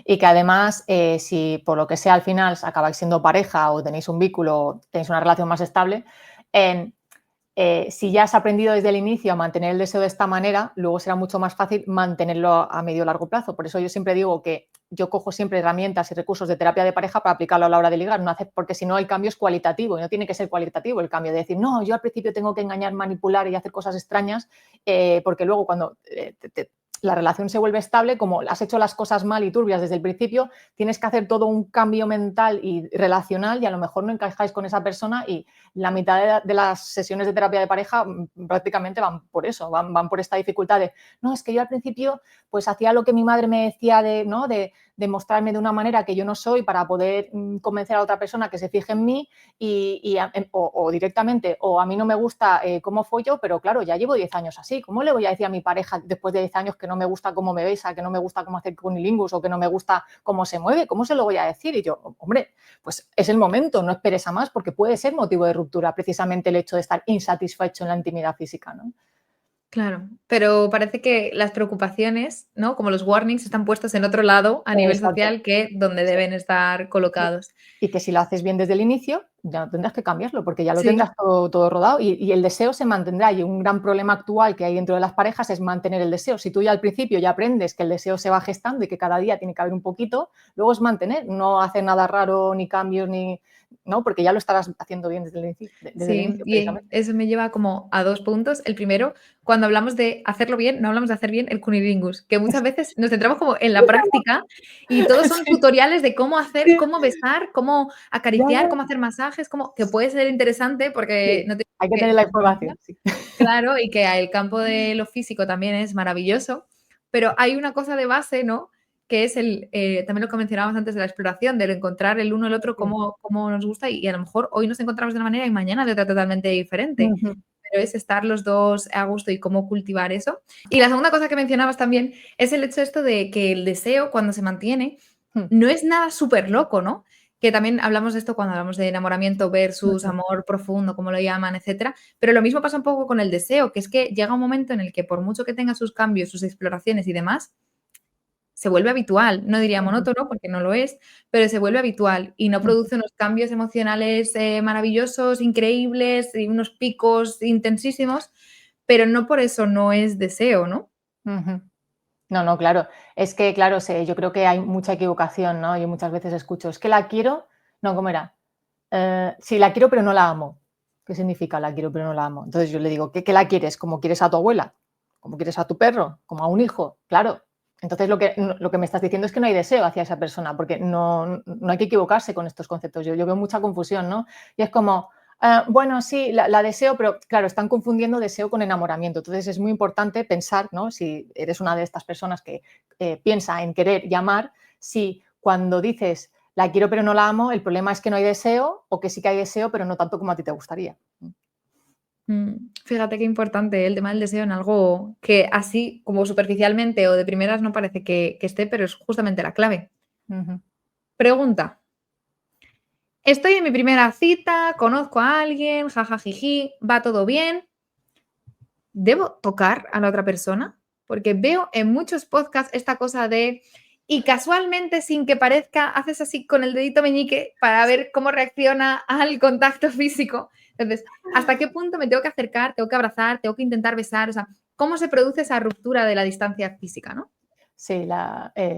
Y que además, si por lo que sea al final acabáis siendo pareja o tenéis un vínculo, tenéis una relación más estable, si ya has aprendido desde el inicio a mantener el deseo de esta manera, luego será mucho más fácil mantenerlo a medio o largo plazo. Por eso yo siempre digo que yo cojo siempre herramientas y recursos de terapia de pareja para aplicarlo a la hora de ligar, porque si no el cambio es cualitativo y no tiene que ser cualitativo el cambio de decir, no, yo al principio tengo que engañar, manipular y hacer cosas extrañas, porque luego cuando la relación se vuelve estable, como has hecho las cosas mal y turbias desde el principio, tienes que hacer todo un cambio mental y relacional y a lo mejor no encajáis con esa persona y la mitad de las sesiones de terapia de pareja prácticamente van por eso, van por esta dificultad de, no, es que yo al principio pues hacía lo que mi madre me decía de mostrarme de una manera que yo no soy para poder convencer a otra persona que se fije en mí o directamente, o a mí no me gusta cómo follo, pero claro, ya llevo 10 años así, ¿cómo le voy a decir a mi pareja después de 10 años que no me gusta cómo me besa, que no me gusta cómo hacer cunilingus o que no me gusta cómo se mueve? ¿Cómo se lo voy a decir? Y yo, hombre, pues es el momento, no esperes a más porque puede ser motivo de ruptura precisamente el hecho de estar insatisfecho en la intimidad física, ¿no? Claro, pero parece que las preocupaciones, ¿no? Como los warnings están puestos en otro lado a nivel Exacto. social que donde Sí. deben estar colocados. Y que si lo haces bien desde el inicio, ya no tendrás que cambiarlo, porque ya lo Sí, tendrás todo rodado y el deseo se mantendrá. Y un gran problema actual que hay dentro de las parejas es mantener el deseo. Si tú ya al principio ya aprendes que el deseo se va gestando y que cada día tiene que haber un poquito, luego es mantener, no hacer nada raro, ni cambios, no, porque ya lo estarás haciendo bien desde el sí, inicio, y precisamente. eso me lleva como a 2 puntos. El primero, cuando hablamos de hacerlo bien, no hablamos de hacer bien el cunilingus, que muchas veces nos centramos como en la práctica y todos son Sí, tutoriales de cómo hacer, sí, cómo besar, cómo ya, acariciar, ya. cómo hacer masajes, como que puede ser interesante porque Sí, no tienes hay que tener que la información, sí. claro, y que el campo de lo físico también es maravilloso, pero hay una cosa de base, ¿no? Que es también lo que mencionábamos antes de la exploración, del encontrar el uno el otro cómo nos gusta y a lo mejor hoy nos encontramos de una manera y mañana de otra totalmente diferente, Ujú. pero es estar los 2 a gusto y cómo cultivar eso. Y la segunda cosa que mencionabas también es el hecho esto de que el deseo cuando se mantiene Mm, no es nada súper loco, ¿no? Que también hablamos de esto cuando hablamos de enamoramiento versus ujú. amor profundo, como lo llaman, etcétera. Pero lo mismo pasa un poco con el deseo, que es que llega un momento en el que por mucho que tenga sus cambios, sus exploraciones y demás, se vuelve habitual. No diría Ujú, monótono, porque no lo es, pero se vuelve habitual y no ujú, produce unos cambios emocionales maravillosos, increíbles, y unos picos intensísimos, pero no por eso no es deseo, ¿no? ujú. No, no, claro. Es que, claro, yo creo que hay mucha equivocación, ¿no? Yo muchas veces escucho, es que la quiero, no, ¿cómo era? Sí, la quiero, pero no la amo. ¿Qué significa la quiero, pero no la amo? Entonces yo le digo, ¿qué la quieres? ¿Como quieres a tu abuela? ¿Como quieres a tu perro? ¿Como a un hijo? Claro. Entonces lo que me estás diciendo es que no hay deseo hacia esa persona, porque no hay que equivocarse con estos conceptos. Yo veo mucha confusión, ¿no? Y es como, bueno, sí, la deseo, pero claro, están confundiendo deseo con enamoramiento. Entonces es muy importante pensar, ¿no? Si eres una de estas personas que piensa en querer y amar, si cuando dices la quiero pero no la amo, el problema es que no hay deseo o que sí que hay deseo, pero no tanto como a ti te gustaría. Fíjate qué importante el tema del deseo en algo que así como superficialmente o de primeras no parece que esté, pero es justamente la clave. Ujú. Pregunta. Estoy en mi primera cita, conozco a alguien, jajajiji, va todo bien. ¿Debo tocar a la otra persona? Porque veo en muchos podcasts esta cosa de y casualmente, sin que parezca, haces así con el dedito meñique para ver cómo reacciona al contacto físico. Entonces, ¿hasta qué punto me tengo que acercar, tengo que abrazar, tengo que intentar besar? O sea, ¿cómo se produce esa ruptura de la distancia física, no? Sí,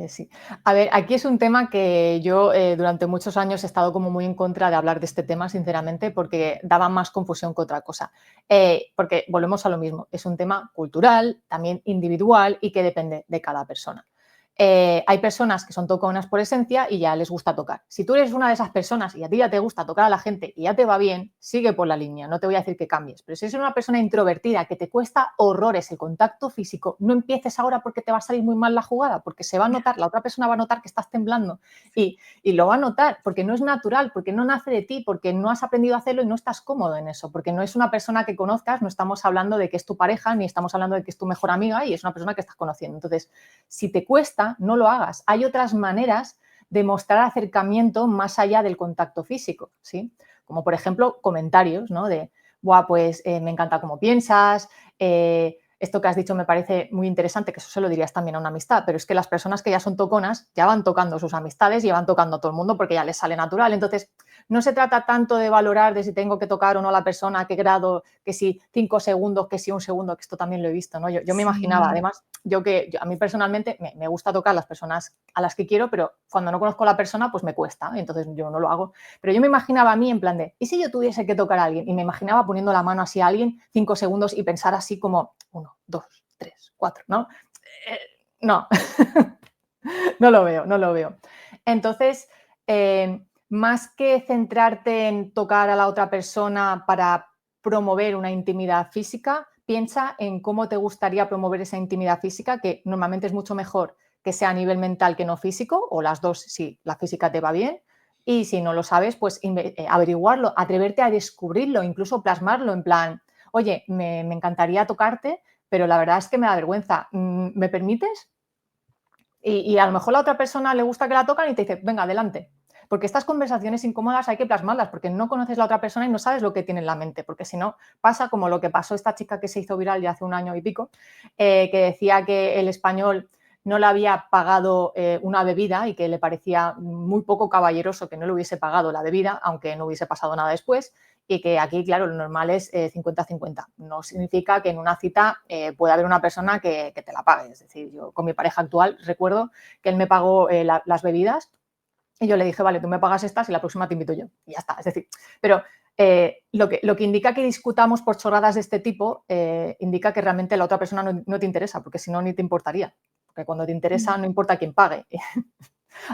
sí. A ver, aquí es un tema que yo durante muchos años he estado como muy en contra de hablar de este tema, sinceramente, porque daba más confusión que otra cosa. Porque volvemos a lo mismo, es un tema cultural, también individual y que depende de cada persona. Hay personas que son toconas por esencia y ya les gusta tocar. Si tú eres una de esas personas y a ti ya te gusta tocar a la gente y ya te va bien, sigue por la línea, no te voy a decir que cambies. Pero si eres una persona introvertida que te cuesta horrores el contacto físico, no empieces ahora porque te va a salir muy mal la jugada, porque se va a notar, la otra persona va a notar que estás temblando y lo va a notar porque no es natural, porque no nace de ti, porque no has aprendido a hacerlo y no estás cómodo en eso, porque no es una persona que conozcas, no estamos hablando de que es tu pareja, ni estamos hablando de que es tu mejor amiga y es una persona que estás conociendo. Entonces, si te cuesta, no lo hagas. Hay otras maneras de mostrar acercamiento más allá del contacto físico, ¿sí? Como por ejemplo comentarios, ¿no? De, buah, pues me encanta cómo piensas, esto que has dicho me parece muy interesante, que eso se lo dirías también a una amistad, pero es que las personas que ya son toconas ya van tocando sus amistades y van tocando a todo el mundo porque ya les sale natural. Entonces, no se trata tanto de valorar de si tengo que tocar o no a la persona, a qué grado, que si 5 segundos, que si un segundo, que esto también lo he visto, ¿no? Yo me imaginaba, Sí. además, a mí personalmente me gusta tocar a las personas a las que quiero, pero cuando no conozco a la persona, pues me cuesta, entonces yo no lo hago. Pero yo me imaginaba a mí en plan de, ¿y si yo tuviese que tocar a alguien? Y me imaginaba poniendo la mano así a alguien 5 segundos y pensar así como 1, 2, 3, 4, ¿no? Eh, no, no lo veo, no lo veo. Entonces, más que centrarte en tocar a la otra persona para promover una intimidad física, piensa en cómo te gustaría promover esa intimidad física, que normalmente es mucho mejor que sea a nivel mental que no físico, o las dos si la física te va bien. Y si no lo sabes, pues averiguarlo, atreverte a descubrirlo, incluso plasmarlo en plan, oye, me encantaría tocarte, pero la verdad es que me da vergüenza. ¿Me permites? Y a lo mejor la otra persona le gusta que la tocan y te dice, venga, adelante. Porque estas conversaciones incómodas hay que plasmarlas, porque no conoces la otra persona y no sabes lo que tiene en la mente, porque si no, pasa como lo que pasó esta chica que se hizo viral ya hace un año y pico, que decía que el español no le había pagado una bebida y que le parecía muy poco caballeroso que no le hubiese pagado la bebida, aunque no hubiese pasado nada después, y que aquí, claro, lo normal es 50-50. No significa que en una cita pueda haber una persona que te la pague. Es decir, yo con mi pareja actual recuerdo que él me pagó las bebidas y yo le dije, vale, tú me pagas estas y la próxima te invito yo. Y ya está. Es decir, pero lo que indica que discutamos por chorradas de este tipo indica que realmente la otra persona no te interesa, porque si no, ni te importaría. Porque cuando te interesa, no importa quién pague.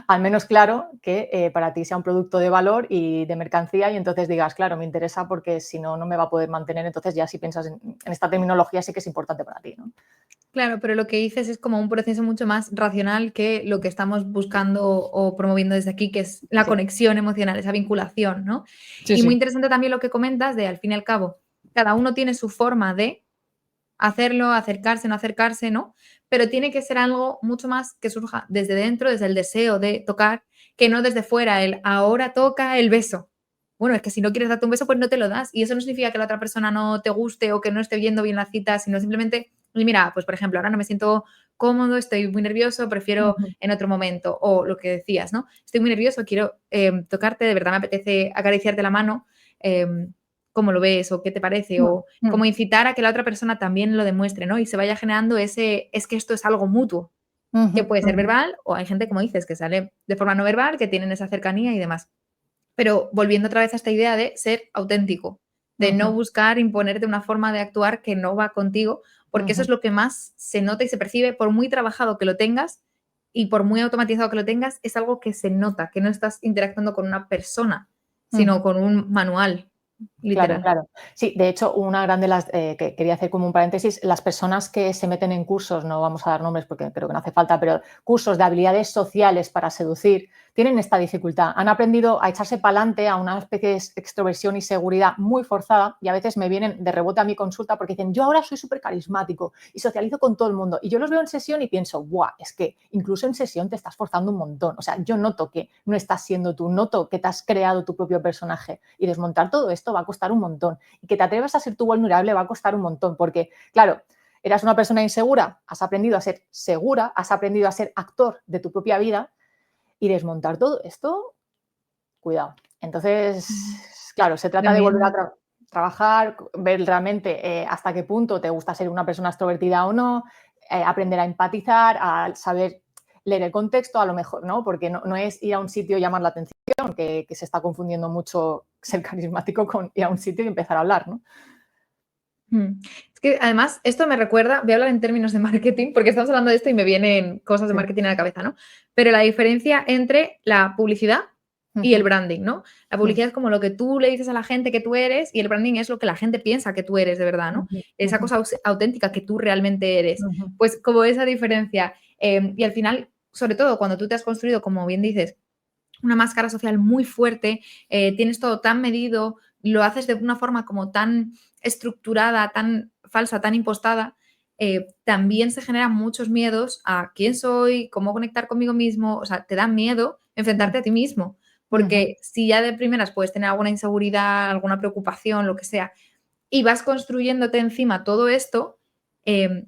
Al menos claro que para ti sea un producto de valor y de mercancía y entonces digas, claro, me interesa porque si no, no me va a poder mantener. Entonces ya si piensas en esta terminología sí que es importante para ti, ¿no? Claro, pero lo que dices es como un proceso mucho más racional que lo que estamos buscando o promoviendo desde aquí, que es la Sí, conexión emocional, esa vinculación, ¿no? sí, Y muy sí. interesante también lo que comentas de, al fin y al cabo, cada uno tiene su forma de hacerlo, acercarse, no acercarse, ¿no? Pero tiene que ser algo mucho más que surja desde dentro, desde el deseo de tocar, que no desde fuera, el ahora toca el beso. Bueno, es que si no quieres darte un beso, pues no te lo das. Y eso no significa que la otra persona no te guste o que no esté viendo bien la cita, sino simplemente, oye, mira, pues por ejemplo, ahora no me siento cómodo, estoy muy nervioso, prefiero Ujú, en otro momento. O lo que decías, ¿no? Estoy muy nervioso, quiero tocarte, de verdad me apetece acariciarte la mano. ¿Cómo lo ves? ¿O qué te parece? mm, O mm, como incitar a que la otra persona también lo demuestre, ¿no? Y se vaya generando ese, es que esto es algo mutuo, ujú, que puede ser ujú, verbal o hay gente, como dices, que sale de forma no verbal, que tienen esa cercanía y demás. Pero volviendo otra vez a esta idea de ser auténtico, de no ujú, buscar imponerte una forma de actuar que no va contigo, porque eso ujú, es lo que más se nota y se percibe, por muy trabajado que lo tengas y por muy automatizado que lo tengas, es algo que se nota, que no estás interactuando con una persona, sino ujú. con un manual, Claro, literal. claro. Sí, de hecho, una gran de las que quería hacer como un paréntesis, las personas que se meten en cursos, no vamos a dar nombres porque creo que no hace falta, pero cursos de habilidades sociales para seducir, tienen esta dificultad. Han aprendido a echarse para adelante a una especie de extroversión y seguridad muy forzada y a veces me vienen de rebote a mi consulta porque dicen, yo ahora soy súper carismático y socializo con todo el mundo. Y yo los veo en sesión y pienso, guau, es que incluso en sesión te estás forzando un montón. O sea, yo noto que no estás siendo tú, noto que te has creado tu propio personaje y desmontar todo esto va a costar un montón. Y que te atrevas a ser tú vulnerable va a costar un montón porque, claro, eras una persona insegura, has aprendido a ser segura, has aprendido a ser actor de tu propia vida y desmontar todo esto, cuidado. Entonces, Mm. claro, se trata de volver a También trabajar, ver realmente hasta qué punto te gusta ser una persona extrovertida o no, aprender a empatizar, a saber leer el contexto, a lo mejor, ¿no? Porque no es ir a un sitio y llamar la atención, que se está confundiendo mucho ser carismático con ir a un sitio y empezar a hablar, ¿no? Es que además esto me recuerda, voy a hablar en términos de marketing, porque estamos hablando de esto y me vienen cosas de Sí. marketing a la cabeza, ¿no? Pero la diferencia entre la publicidad y el Ujú, branding, ¿no? La ujú, publicidad es como lo que tú le dices a la gente que tú eres y el branding es lo que la gente piensa que tú eres de verdad, ¿no? ujú, Esa ujú, cosa auténtica que tú realmente eres. ujú, Pues como esa diferencia. Y al final, sobre todo cuando tú te has construido, como bien dices, una máscara social muy fuerte, tienes todo tan medido, lo haces de una forma como tan estructurada, tan falsa, tan impostada, también se generan muchos miedos a quién soy, cómo conectar conmigo mismo, o sea, te da miedo enfrentarte a ti mismo, ujú, porque si ya de primeras puedes tener alguna inseguridad, alguna preocupación, lo que sea, y vas construyéndote encima todo esto, eh,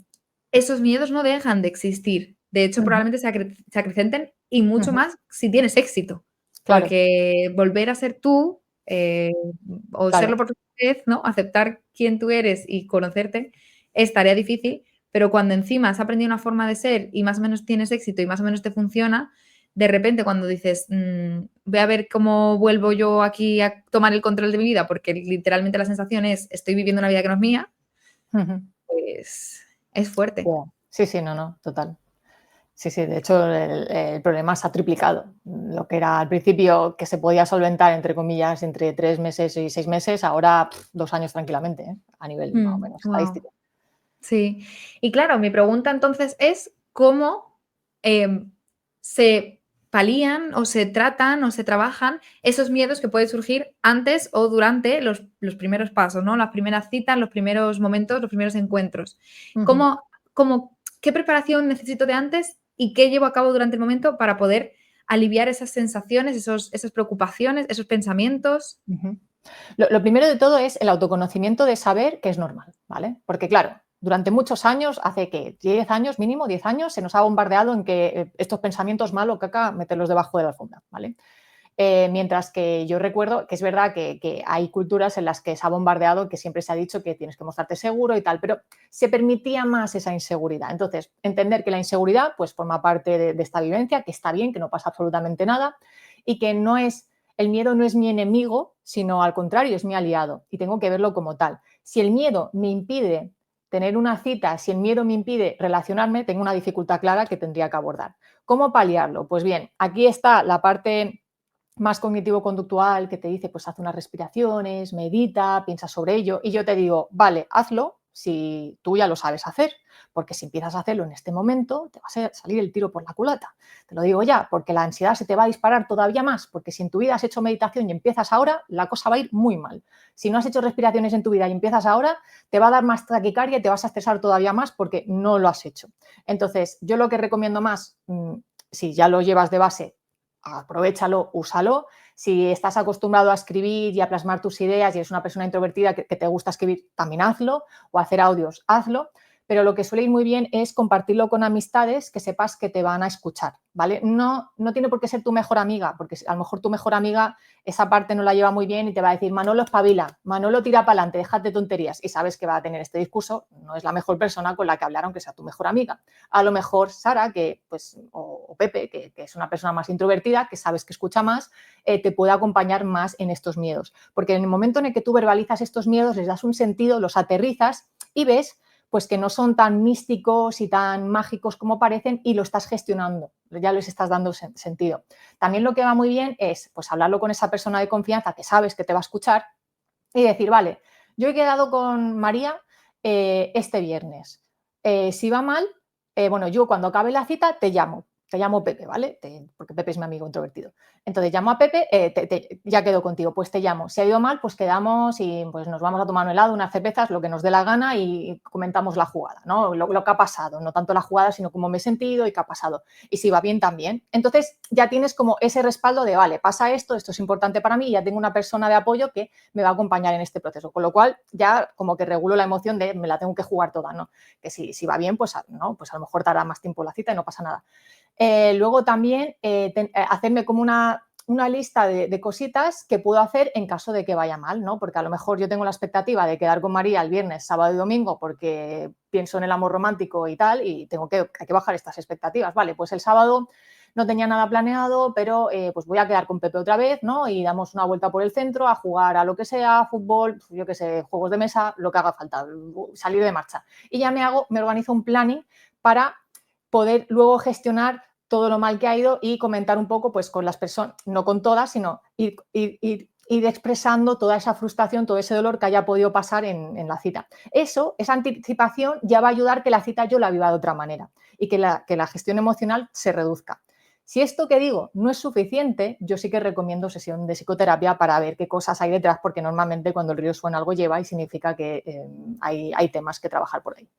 esos miedos no dejan de existir. De hecho, ujú, probablemente se acrecenten y mucho ujú. más si tienes éxito, Claro, porque volver a ser tú, o serlo claro. por primera vez, ¿no? Aceptar quién tú eres y conocerte es tarea difícil, pero cuando encima has aprendido una forma de ser y más o menos tienes éxito y más o menos te funciona, de repente cuando dices, voy a ver cómo vuelvo yo aquí a tomar el control de mi vida, porque literalmente la sensación es, estoy viviendo una vida que no es mía, Ujú. pues es fuerte. Ya. Sí, sí, no, no, total. Sí, sí, de hecho el problema se ha triplicado. Lo que era al principio que se podía solventar, entre comillas, entre 3 meses y 6 meses, ahora 2 años tranquilamente, ¿eh? A nivel más o menos Wow. estadístico. Sí. Y claro, mi pregunta entonces es, ¿cómo, se palían o se tratan o se trabajan esos miedos que pueden surgir antes o durante los primeros pasos, ¿no? Las primeras citas, los primeros momentos, los primeros encuentros. Ujú. ¿Cómo qué preparación necesito de antes y qué llevo a cabo durante el momento para poder aliviar esas sensaciones, esas preocupaciones, esos pensamientos? Ujú. Lo primero de todo es el autoconocimiento de saber que es normal, ¿vale? Porque claro, durante muchos años, hace que 10 años mínimo, 10 años, se nos ha bombardeado en que estos pensamientos malos, caca, meterlos debajo de la alfombra, ¿vale? Mientras que yo recuerdo que es verdad que hay culturas en las que se ha bombardeado, que siempre se ha dicho que tienes que mostrarte seguro y tal, pero se permitía más esa inseguridad. Entonces, entender que la inseguridad pues forma parte de esta vivencia, que está bien, que no pasa absolutamente nada y que no es, el miedo no es mi enemigo, sino al contrario, es mi aliado y tengo que verlo como tal. Si el miedo me impide tener una cita, si el miedo me impide relacionarme, tengo una dificultad clara que tendría que abordar. ¿Cómo paliarlo? Pues bien, aquí está la parte más cognitivo-conductual que te dice, pues haz unas respiraciones, medita, piensa sobre ello, y yo te digo, vale, hazlo si tú ya lo sabes hacer, porque si empiezas a hacerlo en este momento, te va a salir el tiro por la culata. Te lo digo ya, porque la ansiedad se te va a disparar todavía más, porque si en tu vida has hecho meditación y empiezas ahora, la cosa va a ir muy mal. Si no has hecho respiraciones en tu vida y empiezas ahora, te va a dar más taquicardia y te vas a estresar todavía más porque no lo has hecho. Entonces, yo lo que recomiendo más, si ya lo llevas de base, aprovéchalo, úsalo. Si estás acostumbrado a escribir y a plasmar tus ideas y eres una persona introvertida que te gusta escribir, también hazlo, o hacer audios, hazlo. pero lo que suele ir muy bien es compartirlo con amistades que sepas que te van a escuchar, ¿vale? No tiene por qué ser tu mejor amiga, porque a lo mejor tu mejor amiga esa parte no la lleva muy bien y te va a decir, Manolo, espabila, Manolo, tira para adelante, déjate tonterías, y sabes que va a tener este discurso, no es la mejor persona con la que hablar, aunque sea tu mejor amiga. A lo mejor Sara, o Pepe, que es una persona más introvertida, que sabes que escucha más, te puede acompañar más en estos miedos, porque en el momento en el que tú verbalizas estos miedos, les das un sentido, los aterrizas y ves pues que no son tan místicos y tan mágicos como parecen y lo estás gestionando, ya les estás dando sentido. También lo que va muy bien es pues hablarlo con esa persona de confianza que sabes que te va a escuchar y decir, vale, yo he quedado con María este viernes. Si va mal, bueno, yo cuando acabe la cita te llamo Pepe, ¿vale? Porque Pepe es mi amigo introvertido. Entonces llamo a Pepe, ya quedo contigo, pues te llamo. Si ha ido mal, pues quedamos y pues nos vamos a tomar un helado, unas cervezas, lo que nos dé la gana y comentamos la jugada, ¿no? Lo que ha pasado, no tanto la jugada, sino cómo me he sentido y qué ha pasado. Y si va bien también. Entonces ya tienes como ese respaldo de, vale, pasa esto es importante para mí y ya tengo una persona de apoyo que me va a acompañar en este proceso. Con lo cual ya como que regulo la emoción de me la tengo que jugar toda, ¿no? Que si va bien, pues, ¿no? Pues a lo mejor tarda más tiempo la cita y no pasa nada. Luego también hacerme como una lista de cositas que puedo hacer en caso de que vaya mal, ¿no? Porque a lo mejor yo tengo la expectativa de quedar con María el viernes, sábado y domingo porque pienso en el amor romántico y tal y hay que bajar estas expectativas. Vale, pues el sábado no tenía nada planeado, pero pues voy a quedar con Pepe otra vez, ¿no? Y damos una vuelta por el centro a jugar a lo que sea, fútbol, yo qué sé, juegos de mesa, lo que haga falta, salir de marcha. Y ya me organizo un planning para poder luego gestionar todo lo mal que ha ido y comentar un poco pues con las personas, no con todas, sino ir expresando toda esa frustración, todo ese dolor que haya podido pasar en la cita. Esa anticipación ya va a ayudar que la cita yo la viva de otra manera y que la gestión emocional se reduzca. Si esto que digo no es suficiente, yo sí que recomiendo sesión de psicoterapia para ver qué cosas hay detrás, porque normalmente cuando el río suena algo lleva y significa que hay temas que trabajar por ahí.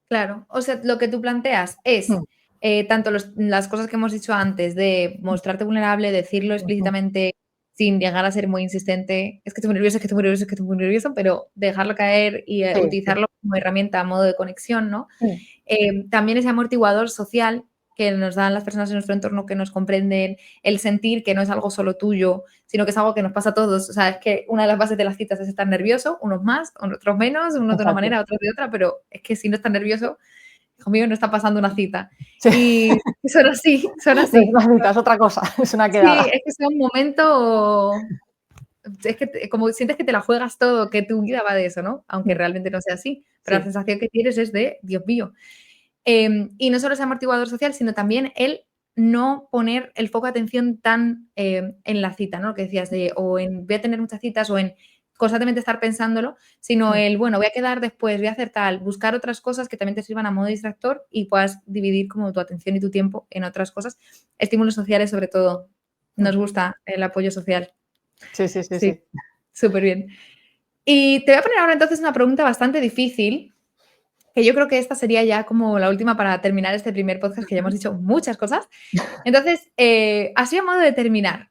Claro, o sea, lo que tú planteas es tanto las cosas que hemos dicho antes de mostrarte vulnerable, decirlo explícitamente sin llegar a ser muy insistente, es que estoy muy nervioso, es que estoy muy nervioso, es que estoy muy nervioso, pero dejarlo caer y Sí, utilizarlo como herramienta a modo de conexión, ¿no? sí. También ese amortiguador social que nos dan las personas en nuestro entorno que nos comprenden, el sentir que no es algo solo tuyo, sino que es algo que nos pasa a todos. O sea, es que una de las bases de las citas es estar nervioso, unos más, otros menos, unos de una Exacto. manera, otros de otra, pero es que si no estás nervioso, hijo mío, no está pasando una cita. Sí. Y son así, son No es así. una cita, es otra cosa, es una quedada. Sí, es que son momentos, es que como sientes que te la juegas todo, que tu vida va de eso, ¿no? Aunque realmente no sea así, pero la Sí. sensación que tienes es de, Dios mío. Y no solo ese amortiguador social, sino también el no poner el foco de atención tan en la cita, ¿no? Lo que decías de o en voy a tener muchas citas o en constantemente estar pensándolo, sino el, bueno, voy a quedar después, voy a hacer tal, buscar otras cosas que también te sirvan a modo distractor y puedas dividir como tu atención y tu tiempo en otras cosas. Estímulos sociales, sobre todo. Nos gusta el apoyo social. Sí, sí, sí, Sí, sí. súper bien. Y te voy a poner ahora entonces una pregunta bastante difícil, que yo creo que esta sería ya como la última para terminar este primer podcast, que ya hemos dicho muchas cosas. Entonces, así a modo de terminar,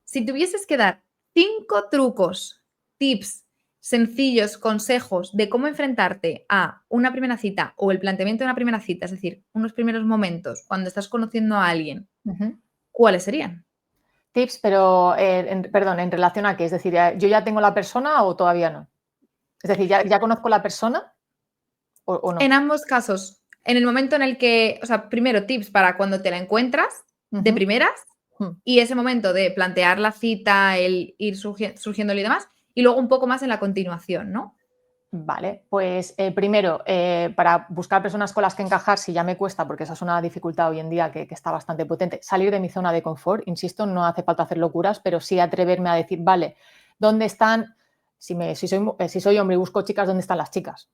si tuvieses que dar 5 trucos, tips sencillos, consejos de cómo enfrentarte a una primera cita o el planteamiento de una primera cita, es decir, unos primeros momentos cuando estás conociendo a alguien, Ujú. ¿cuáles serían? Tips, pero, perdón, ¿en relación a qué? Es decir, ¿yo ya tengo la persona o todavía no? Es decir, ¿ya conozco la persona o no? En ambos casos, en el momento en el que, o sea, primero tips para cuando te la encuentras de Ujú. primeras y ese momento de plantear la cita, el ir surgiéndolo y demás, y luego un poco más en la continuación, ¿no? Vale, pues primero, para buscar personas con las que encajar, si ya me cuesta, porque esa es una dificultad hoy en día que está bastante potente, salir de mi zona de confort, insisto, no hace falta hacer locuras, pero sí atreverme a decir, vale, ¿dónde están? Si soy hombre y busco chicas, ¿dónde están las chicas?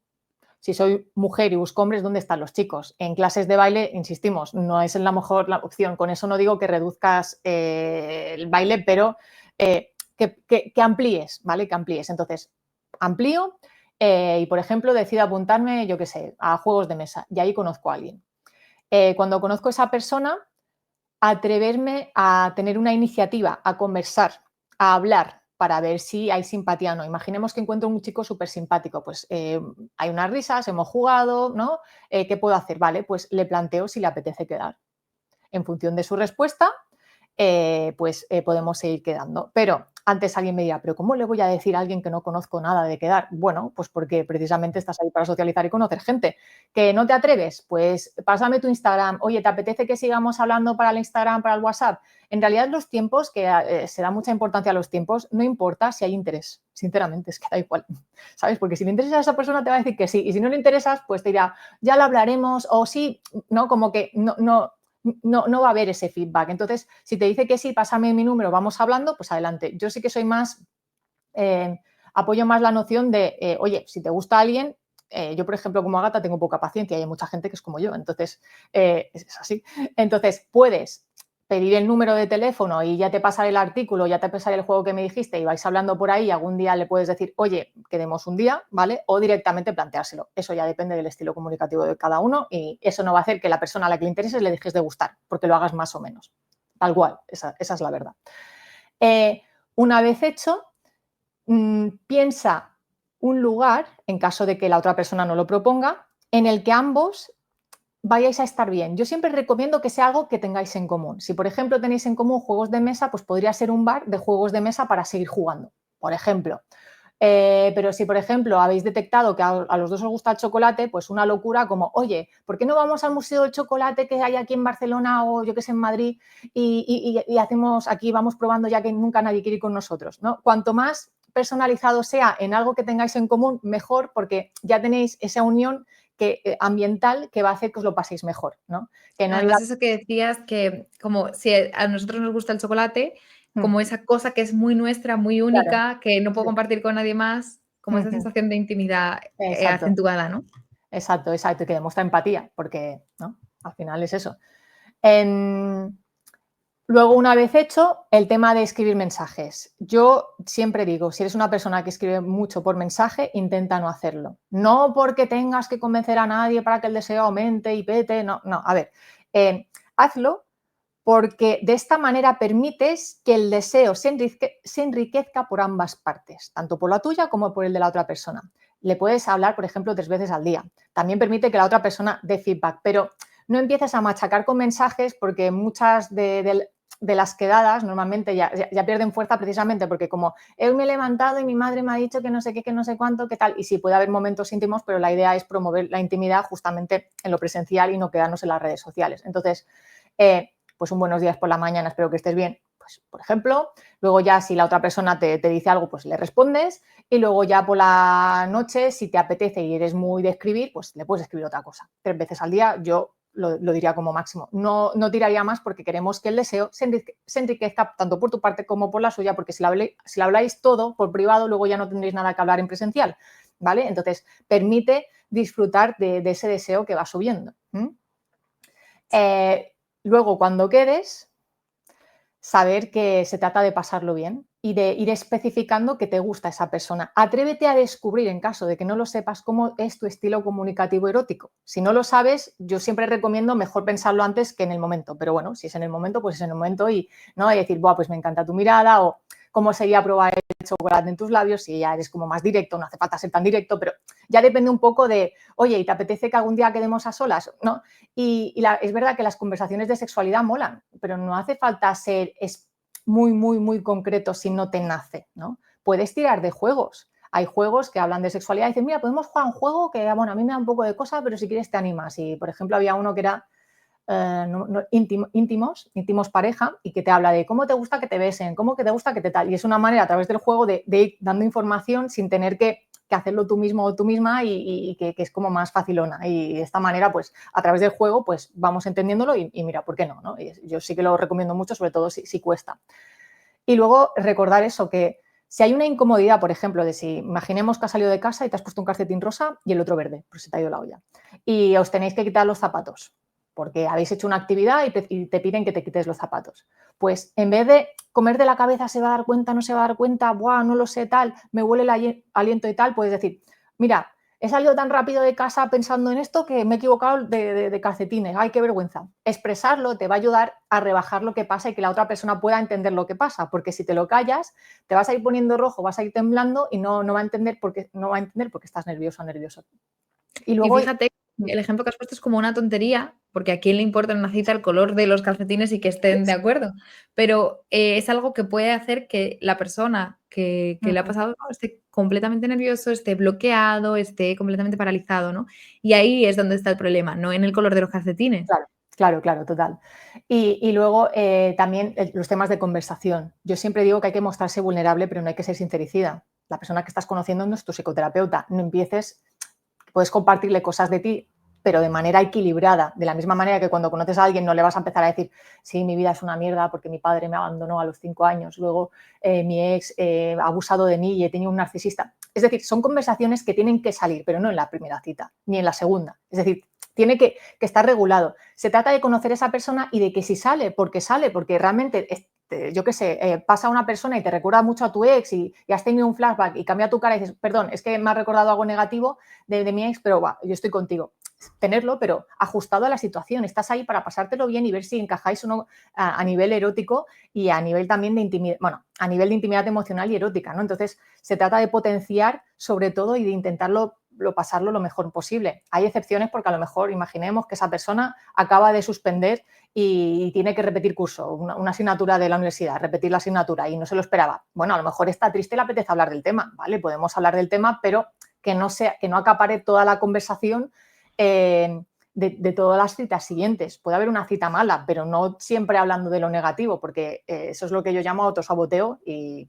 Si soy mujer y busco hombres, ¿dónde están los chicos? En clases de baile, insistimos, no es la mejor opción. Con eso no digo que reduzcas el baile, pero que amplíes, ¿vale? Que amplíes. Entonces, amplío y, por ejemplo, decido apuntarme, yo qué sé, a juegos de mesa y ahí conozco a alguien. Cuando conozco a esa persona, atreverme a tener una iniciativa, a conversar, a hablar. para ver si hay simpatía o no. Imaginemos que encuentro un chico súper simpático, pues hay unas risas, hemos jugado, ¿no? ¿Qué puedo hacer? Vale, pues le planteo si le apetece quedar. En función de su respuesta, podemos seguir quedando. Pero antes alguien me dirá, ¿pero cómo le voy a decir a alguien que no conozco nada de quedar? Bueno, pues porque precisamente estás ahí para socializar y conocer gente. ¿Que no te atreves? Pues pásame tu Instagram. Oye, ¿te apetece que sigamos hablando para el Instagram, para el WhatsApp? En realidad los tiempos, que se da mucha importancia a los tiempos, no importa si hay interés. Sinceramente, es que da igual, ¿sabes? Porque si le interesa a esa persona te va a decir que sí. Y si no le interesas, pues te dirá, ya lo hablaremos o sí, ¿no? Como que no va a haber ese feedback. Entonces, si te dice que sí, pásame mi número, vamos hablando, pues adelante. Yo sí que soy más, apoyo más la noción de, oye, si te gusta alguien, yo, por ejemplo, como Ágata, tengo poca paciencia y hay mucha gente que es como yo, entonces es así. Entonces, puedes pedir el número de teléfono y ya te pasaré el artículo, ya te pasaré el juego que me dijiste y vais hablando por ahí y algún día le puedes decir, oye, quedemos un día, ¿vale? O directamente planteárselo. Eso ya depende del estilo comunicativo de cada uno y eso no va a hacer que la persona a la que le intereses le dejes de gustar, porque lo hagas más o menos. Tal cual, esa es la verdad. Una vez hecho, piensa un lugar, en caso de que la otra persona no lo proponga, en el que ambos vayáis a estar bien. Yo siempre recomiendo que sea algo que tengáis en común. Si, por ejemplo, tenéis en común juegos de mesa, pues podría ser un bar de juegos de mesa para seguir jugando, por ejemplo. Pero si, por ejemplo, habéis detectado que a los dos os gusta el chocolate, pues una locura como, oye, ¿por qué no vamos al Museo del Chocolate que hay aquí en Barcelona o yo que sé en Madrid y hacemos aquí, vamos probando ya que nunca nadie quiere ir con nosotros, ¿no? Cuanto más personalizado sea en algo que tengáis en común, mejor, porque ya tenéis esa unión ambiental que va a hacer que os lo paséis mejor, ¿no? Que no Además, eso que decías, que como si a nosotros nos gusta el chocolate, como esa cosa que es muy nuestra, muy Claro, única, que no puedo sí. compartir con nadie más, como esa sensación de intimidad, Exacto, acentuada, ¿no? exacto, exacto, y que demuestra empatía, porque, ¿no? Al final es eso. En, Luego, una vez hecho, el tema de escribir mensajes. Yo siempre digo, si eres una persona que escribe mucho por mensaje, intenta no hacerlo. No porque tengas que convencer a nadie para que el deseo aumente y pete, no, no. A ver, hazlo porque de esta manera permites que el deseo se enriquezca por ambas partes, tanto por la tuya como por el de la otra persona. Le puedes hablar, por ejemplo, 3 veces al día. También permite que la otra persona dé feedback, pero no empieces a machacar con mensajes porque muchas de las quedadas normalmente ya pierden fuerza precisamente porque como hoy me he levantado y mi madre me ha dicho que no sé qué, que no sé cuánto, qué tal, y sí puede haber momentos íntimos, pero la idea es promover la intimidad justamente en lo presencial y no quedarnos en las redes sociales. Entonces, pues un buenos días por la mañana, espero que estés bien, pues por ejemplo, luego ya si la otra persona te dice algo, pues le respondes y luego ya por la noche, si te apetece y eres muy de escribir, pues le puedes escribir otra cosa. 3 veces al día yo lo diría como máximo. No tiraría más porque queremos que el deseo se enriquezca tanto por tu parte como por la suya, porque si lo habláis todo por privado, luego ya no tendréis nada que hablar en presencial, ¿vale? Entonces, permite disfrutar de ese deseo que va subiendo. Luego, cuando quedes, saber que se trata de pasarlo bien y de ir especificando que te gusta esa persona. Atrévete a descubrir, en caso de que no lo sepas, cómo es tu estilo comunicativo erótico. Si no lo sabes, yo siempre recomiendo mejor pensarlo antes que en el momento. Pero bueno, si es en el momento, pues es en el momento y no y decir, buah, pues me encanta tu mirada o cómo sería probar el chocolate en tus labios, si ya eres como más directo, no hace falta ser tan directo, pero ya depende un poco de, oye, ¿y te apetece que algún día quedemos a solas? ¿No? Es verdad que las conversaciones de sexualidad molan, pero no hace falta ser muy, muy, muy concreto si no te nace, ¿no? Puedes tirar de juegos. Hay juegos que hablan de sexualidad y dicen, mira, podemos jugar un juego que, bueno, a mí me da un poco de cosa, pero si quieres te animas. Y, por ejemplo, había uno que era íntimos pareja y que te habla de cómo te gusta que te besen, cómo que te gusta que te tal. Y es una manera a través del juego de ir dando información sin tener que hacerlo tú mismo o tú misma y que es como más facilona. Y de esta manera, pues a través del juego, pues vamos entendiéndolo y mira, ¿por qué no? ¿No? Y yo sí que lo recomiendo mucho, sobre todo si cuesta. Y luego recordar eso, que si hay una incomodidad, por ejemplo, de si imaginemos que has salido de casa y te has puesto un calcetín rosa y el otro verde, pues se te ha ido la olla, y os tenéis que quitar los zapatos porque habéis hecho una actividad y te piden que te quites los zapatos. Pues en vez de comer de la cabeza, se va a dar cuenta, no se va a dar cuenta, buah, no lo sé, tal, me huele el aliento y tal, puedes decir, mira, he salido tan rápido de casa pensando en esto que me he equivocado de calcetines. ¡Ay, qué vergüenza! Expresarlo te va a ayudar a rebajar lo que pasa y que la otra persona pueda entender lo que pasa, porque si te lo callas, te vas a ir poniendo rojo, vas a ir temblando y no va a entender porque estás nervioso o nervioso. Y Y luego... fíjate, el ejemplo que has puesto es como una tontería, porque a quién le importa en una cita el color de los calcetines y que estén de acuerdo, pero es algo que puede hacer que la persona que le ha pasado, ¿no?, esté completamente nervioso, esté bloqueado, esté completamente paralizado, ¿no? Y ahí es donde está el problema, no en el color de los calcetines. Claro, total. Y luego también los temas de conversación. Yo siempre digo que hay que mostrarse vulnerable, pero no hay que ser sincericida. La persona que estás conociendo no es tu psicoterapeuta. No empieces, puedes compartirle cosas de ti, pero de manera equilibrada. De la misma manera que cuando conoces a alguien no le vas a empezar a decir, sí, mi vida es una mierda porque mi padre me abandonó a los 5 años, luego mi ex ha abusado de mí y he tenido un narcisista. Es decir, son conversaciones que tienen que salir, pero no en la primera cita, ni en la segunda. Es decir, tiene que estar regulado. Se trata de conocer a esa persona y de que si sale porque realmente, yo qué sé, pasa una persona y te recuerda mucho a tu ex y has tenido un flashback y cambia tu cara y dices, perdón, es que me ha recordado algo negativo de mi ex, pero yo estoy contigo. Tenerlo, pero ajustado a la situación. Estás ahí para pasártelo bien y ver si encajáis o no a nivel erótico y a nivel también de intimidad, a nivel de intimidad emocional y erótica, ¿no? Entonces, se trata de potenciar sobre todo y de intentarlo pasarlo lo mejor posible. Hay excepciones porque a lo mejor imaginemos que esa persona acaba de suspender y tiene que repetir curso, una asignatura de la universidad, repetir la asignatura y no se lo esperaba. Bueno, a lo mejor está triste y le apetece hablar del tema, ¿vale? Podemos hablar del tema, pero que no acapare toda la conversación de todas las citas siguientes. Puede haber una cita mala, pero no siempre hablando de lo negativo, porque eso es lo que yo llamo autosaboteo y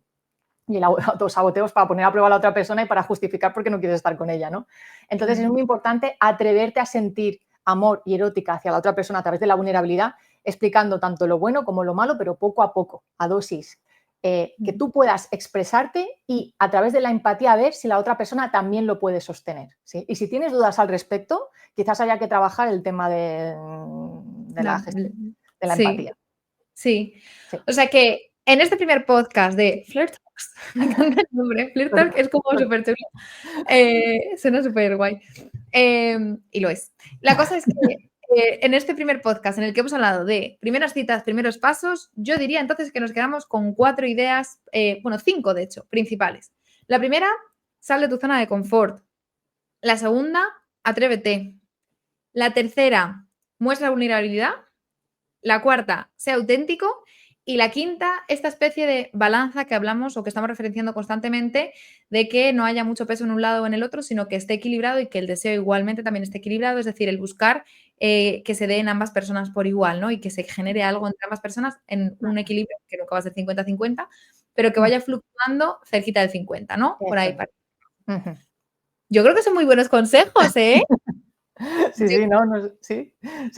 el autosaboteo es para poner a prueba a la otra persona y para justificar por qué no quieres estar con ella, ¿no? Entonces es muy importante atreverte a sentir amor y erótica hacia la otra persona a través de la vulnerabilidad, explicando tanto lo bueno como lo malo, pero poco a poco, a dosis. Que tú puedas expresarte y a través de la empatía ver si la otra persona también lo puede sostener, ¿sí? Y si tienes dudas al respecto, quizás haya que trabajar el tema de la gestión, de la empatía. Sí. Sí. O sea que en este primer podcast de Flirt Talks, me encanta el nombre, Flirt Talk es como súper chulo. Suena súper guay. Y lo es. La cosa es que en este primer podcast en el que hemos hablado de primeras citas, primeros pasos, yo diría entonces que nos quedamos con 4 ideas, 5 de hecho, principales. La primera, sal de tu zona de confort. La segunda, atrévete. La tercera, muestra vulnerabilidad. La cuarta, sea auténtico. Y la quinta, esta especie de balanza que hablamos o que estamos referenciando constantemente, de que no haya mucho peso en un lado o en el otro, sino que esté equilibrado y que el deseo igualmente también esté equilibrado, es decir, el buscar que se dé en ambas personas por igual, ¿no? Y que se genere algo entre ambas personas en un equilibrio que nunca va a ser 50-50, pero que vaya fluctuando cerquita del 50, ¿no? Por ahí. Yo creo que son muy buenos consejos, ¿eh? Sí,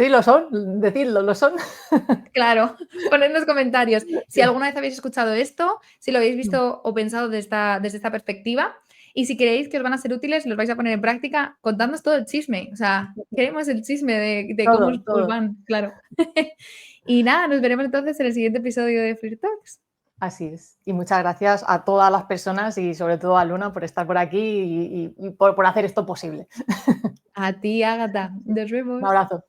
lo son, decidlo, lo son. Claro, poned en los comentarios si alguna vez habéis escuchado esto, si lo habéis visto o pensado desde esta perspectiva y si creéis que os van a ser útiles, los vais a poner en práctica, contadnos todo el chisme. O sea, queremos el chisme de cómo os van, claro. Y nada, nos veremos entonces en el siguiente episodio de Flirt Talks. Así es. Y muchas gracias a todas las personas y sobre todo a Luna por estar por aquí y por hacer esto posible. A ti, Ágata. Nos Un vemos. abrazo.